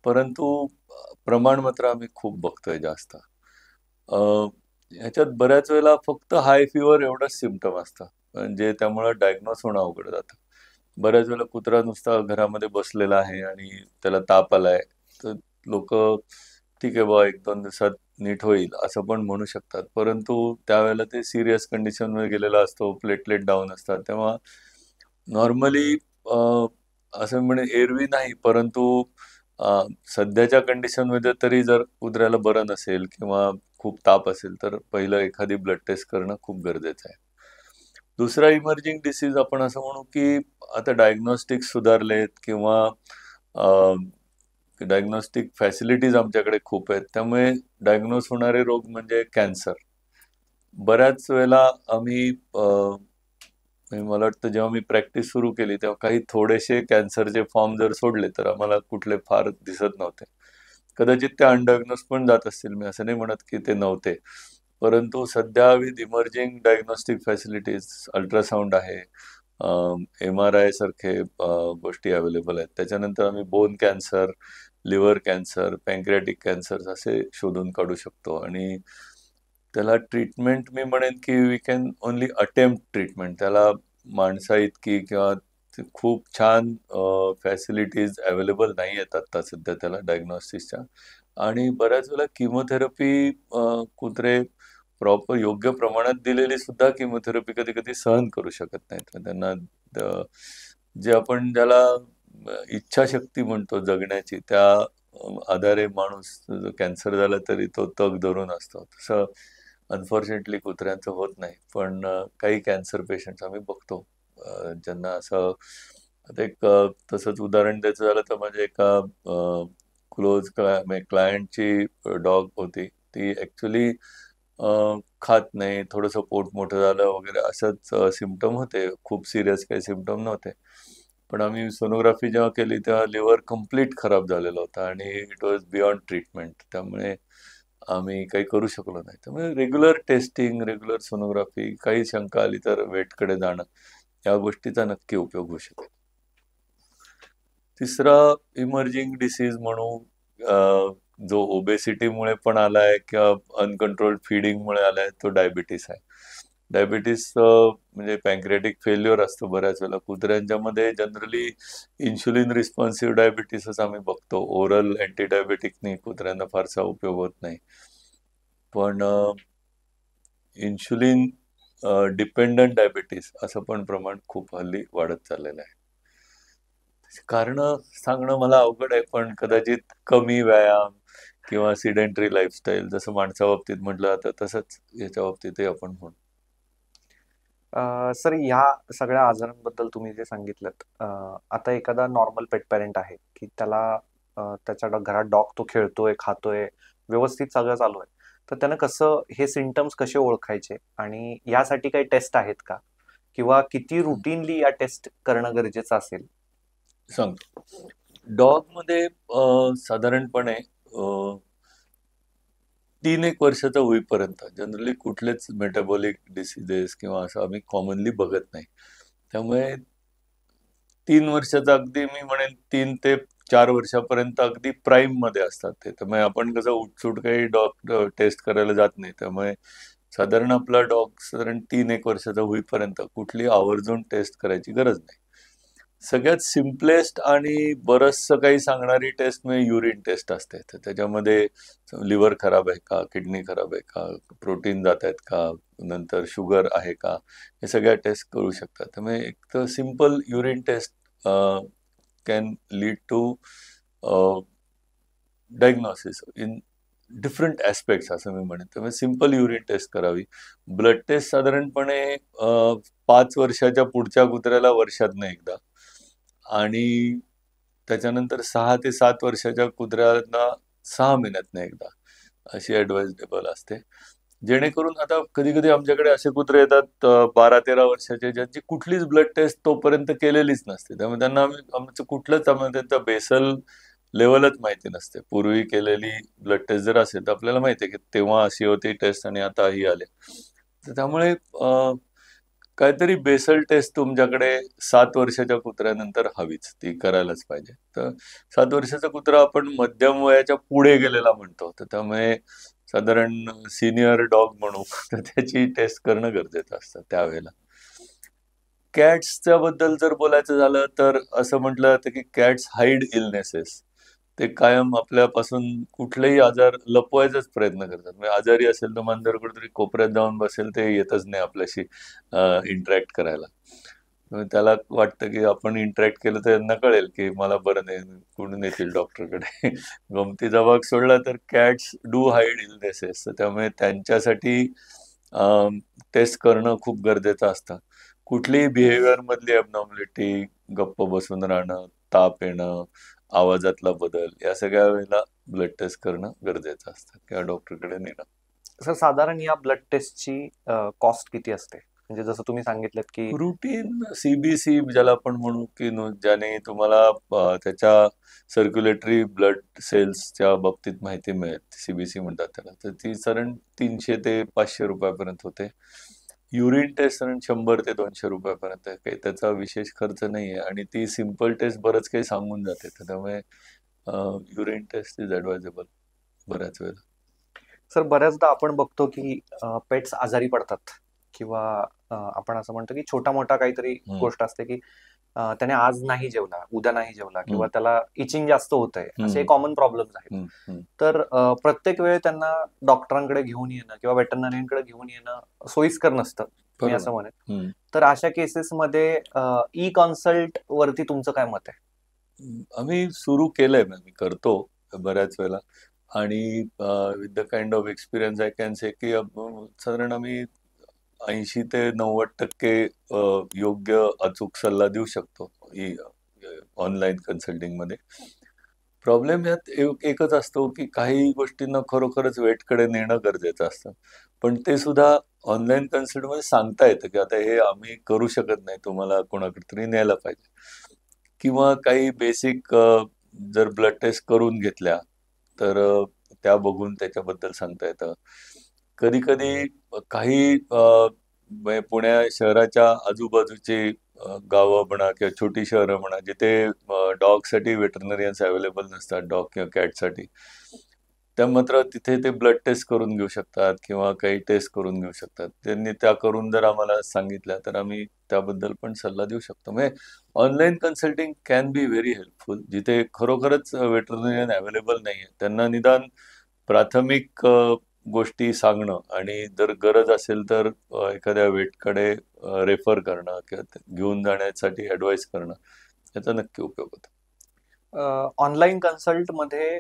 परंतु प्रमाण मात्र आम्ही खूप बघतोय जास्त. ह्याच्यात बऱ्याच वेळेला फक्त हाय फिवर एवढंच सिम्पटम असतं, म्हणजे त्यामुळे डायग्नोस होणं अवघड जातं. बऱ्याच वेळेला कुत्रा नुसता घरामध्ये बसलेला आहे आणि त्याला ताप आलाय, तर लोक ठीक आहे बा 1-2 दिवसात नीट होईल असं पण म्हणू शकतात. परंतु त्यावेळेला ते सिरियस कंडिशनमध्ये गेलेला असतो, प्लेटलेट डाऊन असतात. तेव्हा नॉर्मली असं म्हणे एरवी नाही, परंतु सध्याच्या कंडिशनमध्ये तरी जर कुत्र्याला बरं नसेल किंवा खूप ताप असेल तर पहिलं एखादी ब्लड टेस्ट करणं खूप गरजेचं आहे. दुसरा इमर्जिंग डिसीज आपण असं म्हणू की आता डायग्नोस्टिक सुधारलेत किंवा डायग्नोस्टिक फॅसिलिटीज आमच्याकडे खूप आहेत, त्यामुळे डायग्नोस होणारे रोग म्हणजे कॅन्सर. बऱ्याच वेळेला मला वाटतं जेव्हा मी प्रॅक्टिस सुरू केली तेव्हा काही थोडेसे कॅन्सरचे फॉर्म जर सोडले तर आम्हाला कुठले फार दिसत नव्हते. कदाचित ते अनडायग्नोस पण जात असतील, मी असं नाही म्हणत की ते नव्हते. परंतु सध्या with emerging diagnostic facilities, ultrasound आहे, MRI सारखे गोष्टी अवेलेबल आहेत. त्याच्यानंतर आम्ही bone cancer, liver cancer, pancreatic cancer असे शोधून काढू शकतो. आणि त्याला ट्रीटमेंट मी म्हणेन की we can only attempt treatment. त्याला माणसा इतकी किंवा खूप छान फॅसिलिटीज अवेलेबल नाही आहेत आता सध्या त्याला डायग्नोसिसच्या. आणि बऱ्याच वेळेला किमोथेरपी कुत्रे प्रॉपर योग्य प्रमाणात दिलेली सुद्धा किमोथेरपी कधी कधी सहन करू शकत नाहीत. त्यांना जे आपण ज्याला इच्छाशक्ती म्हणतो जगण्याची, त्या आधारे माणूस कॅन्सर झाला तरी तो तग धरून असतो. तसं अनफॉर्च्युनेटली कुत्र्यांचं होत नाही. पण काही कॅन्सर पेशंट्स आम्ही बघतो ज्यांना असं. आता एक तसंच उदाहरण द्यायचं झालं तर माझ्या एका क्लोज क्लायंटची डॉग होती. ती ऍक्च्युली खात नाही, थोडंसं पोट मोठं झालं वगैरे असंच सिम्पटम होते. खूप सिरियस काही सिम्पटम नव्हते. पण आम्ही सोनोग्राफी जेव्हा केली तेव्हा लिव्हर कम्प्लीट खराब झालेला होता आणि इट वॉज बियॉन्ड ट्रीटमेंट. त्यामुळे आम्ही काही करू शकलो नाही. त्यामुळे रेग्युलर टेस्टिंग, रेग्युलर सोनोग्राफी, काही शंका आली तर वेटकडे जाणं, या गोष्टीचा नक्की उपयोग होऊ शकेल. तिसरा इमर्जिंग डिसीज म्हणू जो ओबेसिटीमुळे पण आलाय किंवा अनकंट्रोल्ड फीडिंगमुळे आलाय, तो डायबिटीस आहे. डायबिटीस म्हणजे पॅन्क्रियाटिक फेल्युअर असतं बऱ्याच वेळेला कुत्र्यांच्यामध्ये. जनरली इन्शुलिन रिस्पॉन्सिव्ह डायबिटीसच आम्ही बघतो. ओरल अँटी डायबेटिकनी कुत्र्यांना फारसा उपयोग होत नाही. पण इन्शुलिन डिपेंडंट डायबिटीस असं पण प्रमाण खूप हल्ली वाढत चाललेलं आहे. कारण सांगणं मला अवघड आहे, पण कदाचित कमी व्यायाम किंवा सिडेंटरी लाईफस्टाईल, जसं माणसा बाबतीत म्हटलं जातं तसंच याच्या बाबतीतही आपण म्हणू. सर, ह्या सगळ्या आजारांबद्दल तुम्ही जे सांगितलं, आता एखादा नॉर्मल पेट पॅरेंट आहे की त्याला त्याच्या घरात डॉग तो खेळतोय, खातोय, व्यवस्थित सगळं चालू आहे, तर त्यानं कसं हे सिम्पटम्स कसे ओळखायचे आणि यासाठी काही टेस्ट आहेत का, किंवा किती रुटीनली या टेस्ट करणं गरजेचं असेल? सांगतो. डॉग मध्ये साधारणपणे 3-1 वर्षाचा होईपर्यंत जनरली कुठलेच मेटाबॉलिक डिसिजेस किंवा असं आम्ही कॉमनली बघत नाही. त्यामुळे 3 वर्षाचा अगदी मी म्हणेन 3 ते 4 वर्षापर्यंत अगदी प्राईम मध्ये असतात ते. त्यामुळे आपण कसं उठसूट काही डॉग टेस्ट करायला जात नाही. त्यामुळे साधारण आपला डॉग साधारण 3-1 वर्षाचा होईपर्यंत कुठली आवर्जून टेस्ट करायची गरज नाही. सगळ्यात सिम्पलेस्ट आणि बरचसं काही सांगणारी टेस्ट म्हणजे युरिन टेस्ट असते. तर त्याच्यामध्ये लिव्हर खराब आहे का, किडनी खराब आहे का, प्रोटीन जात आहेत का, नंतर शुगर आहे का, हे सगळ्या टेस्ट करू शकतात. त्यामुळे एक तर simple urine test can lead to diagnosis in different aspects असं मी म्हणेन. त्यामुळे सिम्पल युरिन टेस्ट करावी. ब्लड टेस्ट साधारणपणे 5 वर्षाच्या पुढच्या कुत्र्याला वर्षातनं एकदा आणि त्याच्यानंतर 6 ते 7 वर्षाच्या कुत्र्यांना 6 महिन्यातनं एकदा अशी ॲडवाइजेबल असते. जेणेकरून आता कधी-कधी आमच्याकडे असे कुत्रे येतात 12-13 वर्षाचे ज्यांची कुठलीच ब्लड टेस्ट तोपर्यंत केलेलीच नसते. त्यामुळे त्यांना आमचं कुठलंच आम्हाला त्यांचं बेसल लेव्हलच माहिती नसते. पूर्वी केलेली ब्लड टेस्ट जर असेल तर आपल्याला माहिती आहे की तेव्हा अशी होती टेस्ट आणि आता ही आली. तर त्यामुळे काहीतरी बेसल टेस्ट तुमच्याकडे 7 वर्षाच्या कुत्र्यानंतर हवीच. ती करायलाच पाहिजे. तर 7 वर्षाचा कुत्रा आपण मध्यम वयाच्या पुढे गेलेला म्हणतो. तर त्यामुळे साधारण सीनियर डॉग म्हणू तर त्याची टेस्ट करणं गरजेचं असतं त्यावेळेला. कॅट्सच्या बद्दल जर बोलायचं झालं तर असं म्हटलं जातं की कॅट्स हाईड इलनेसेस. ते कायम आपल्यापासून कुठलेही आजार लपवायचाच प्रयत्न करतात. म्हणजे आजारी असेल तर मांजर कुठेतरी कोपऱ्यात जाऊन बसेल, ते येतच नाही आपल्याशी इंटरॅक्ट करायला. त्याला वाटतं की आपण इंटरॅक्ट केलं तर यांना कळेल की मला बरं नाही, कुठून येतील डॉक्टरकडे. गमतीचा भाग सोडला तर कॅट्स डू हाईड इलनेसेस. त्यामुळे त्यांच्यासाठी टेस्ट करणं खूप गरजेचं असतं. कुठलीही बिहेवियर मधली ॲबनॉर्मॅलिटी, गप्प बसून राहणं, ताप येणं, आवाजातला बदल, या सगळ्या वेळेला ब्लड टेस्ट करणं गरजेचं असतं किंवा डॉक्टरकडे नेणं. सर साधारण या ब्लड टेस्टची कॉस्ट किती असते? म्हणजे जसं तुम्ही सांगितलं की रुटीन सीबीसी ज्याला आपण म्हणू की ज्याने तुम्हाला त्याच्या सर्क्युलेटरी ब्लड सेल्सच्या बाबतीत माहिती मिळेल, सीबीसी म्हणतात त्याला. तर ती साधारण 300 ते 500 रुपयापर्यंत होते. युरिन टेस्ट साधारण 100 ते 200 रुपयापर्यंत आहे. काही त्याचा विशेष खर्च नाहीये आणि ती सिम्पल टेस्ट बरंच काही सांगून जाते. तर त्यामुळे युरिन टेस्ट इज ॲडवायजेबल बऱ्याच वेळेला. सर बऱ्याचदा आपण बघतो की पेट्स आजारी पडतात किंवा आपण असं म्हणतो की छोटा मोठा काहीतरी हं, गोष्ट असते की त्याने आज नाही जेवला, उद्या नाही जेवला किंवा हं, त्याला इचिंग जास्त होतंय, असे हं, कॉमन प्रॉब्लेम्स आहेत. हं, हं. तर प्रत्येक वेळ त्यांना डॉक्टरांकडे घेऊन येणं किंवा वेटरनरियनकडे घेऊन येणं सोयीस्कर नसतं, मी बरोबर. असं म्हणेन. हं. तर अशा केसेसमध्ये ई कन्सल्ट वरती तुमचं काय मत आहे? आम्ही सुरू केलंय, म्हणजे मी करतो बऱ्याच वेळेला आणि with the kind of experience I can say की साधारण आम्ही 80 ते 90% योग्य अचूक सल्ला देऊ शकतो ऑनलाईन कन्सल्टिंगमध्ये. प्रॉब्लेम यात एकच असतो की काही गोष्टींना खरोखरच वेटकडे नेणं गरजेचं असतं. पण ते सुद्धा ऑनलाईन कन्सल्टमध्ये सांगता येतं की आता हे आम्ही करू शकत नाही, तुम्हाला कोणाकडे तरी न्यायला पाहिजे. किंवा काही बेसिक जर ब्लड टेस्ट करून घेतल्या तर त्या बघून त्याच्याबद्दल सांगता येतं. कधी-कधी काही म्हणजे पुण्या शहराच्या आजूबाजूची गावं म्हणा किंवा छोटी शहरं म्हणा, जिथे डॉगसाठी वेटरनरियन्स अवेलेबल नसतात, डॉग किंवा कॅटसाठी. त्या मात्र तिथे ते ब्लड टेस्ट करून घेऊ शकतात किंवा काही टेस्ट करून घेऊ शकतात. त्यांनी त्या करून जर आम्हाला सांगितल्या तर आम्ही त्याबद्दल पण सल्ला देऊ शकतो. म्हणजे online consulting can be very helpful. जिथे खरोखरच वेटरनरियन अवेलेबल नाहीये, त्यांना निदान प्राथमिक गोष्टी सांगणं आणि जर गरज असेल तर एखाद्या वेटकडे रेफर करणं किंवा घेऊन जाण्यासाठी ॲडवाइस करणं, याचा नक्की उपयोग होतो. ऑनलाईन कन्सल्ट मध्ये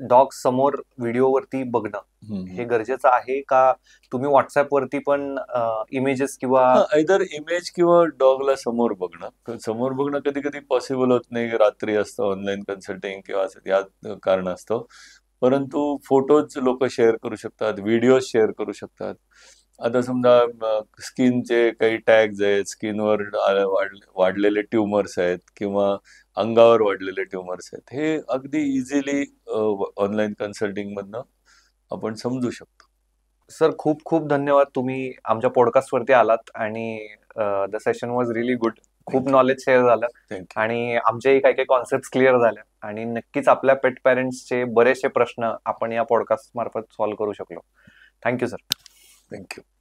डॉग समोर व्हिडिओवरती बघणं हं, हे हं. गरजेचं आहे का? तुम्ही व्हॉट्सअप वरती पण इमेजेस किंवा हां, आयदर इमेज किंवा डॉगला समोर बघणं. समोर बघणं कधी-कधी पॉसिबल होत नाही. रात्री असतं ऑनलाईन कन्सल्टिंग किंवा असं या कारणास्तव. परंतु फोटोज लोकं शेअर करू शकतात, व्हिडिओज शेअर करू शकतात. आता समजा स्किनचे काही टॅग्स आहेत, स्किनवर वाढलेले ट्यूमर्स आहेत किंवा अंगावर वाढलेले ट्यूमर्स आहेत. हे अगदी इझिली ऑनलाईन कन्सल्टिंगमधनं आपण समजू शकतो. सर खूप खूप धन्यवाद, तुम्ही आमच्या पॉडकास्ट वरती आलात आणि the session was really good. खूप Thank you. नॉलेज शेअर झालं थँक्यू. आणि आमचेही काही काही कॉन्सेप्ट क्लिअर झाल्या आणि नक्कीच आपल्या पेट पॅरेंट्सचे बरेचसे प्रश्न आपण या पॉडकास्ट मार्फत सॉल्व्ह करू शकलो. Thank you sir. थँक्यू.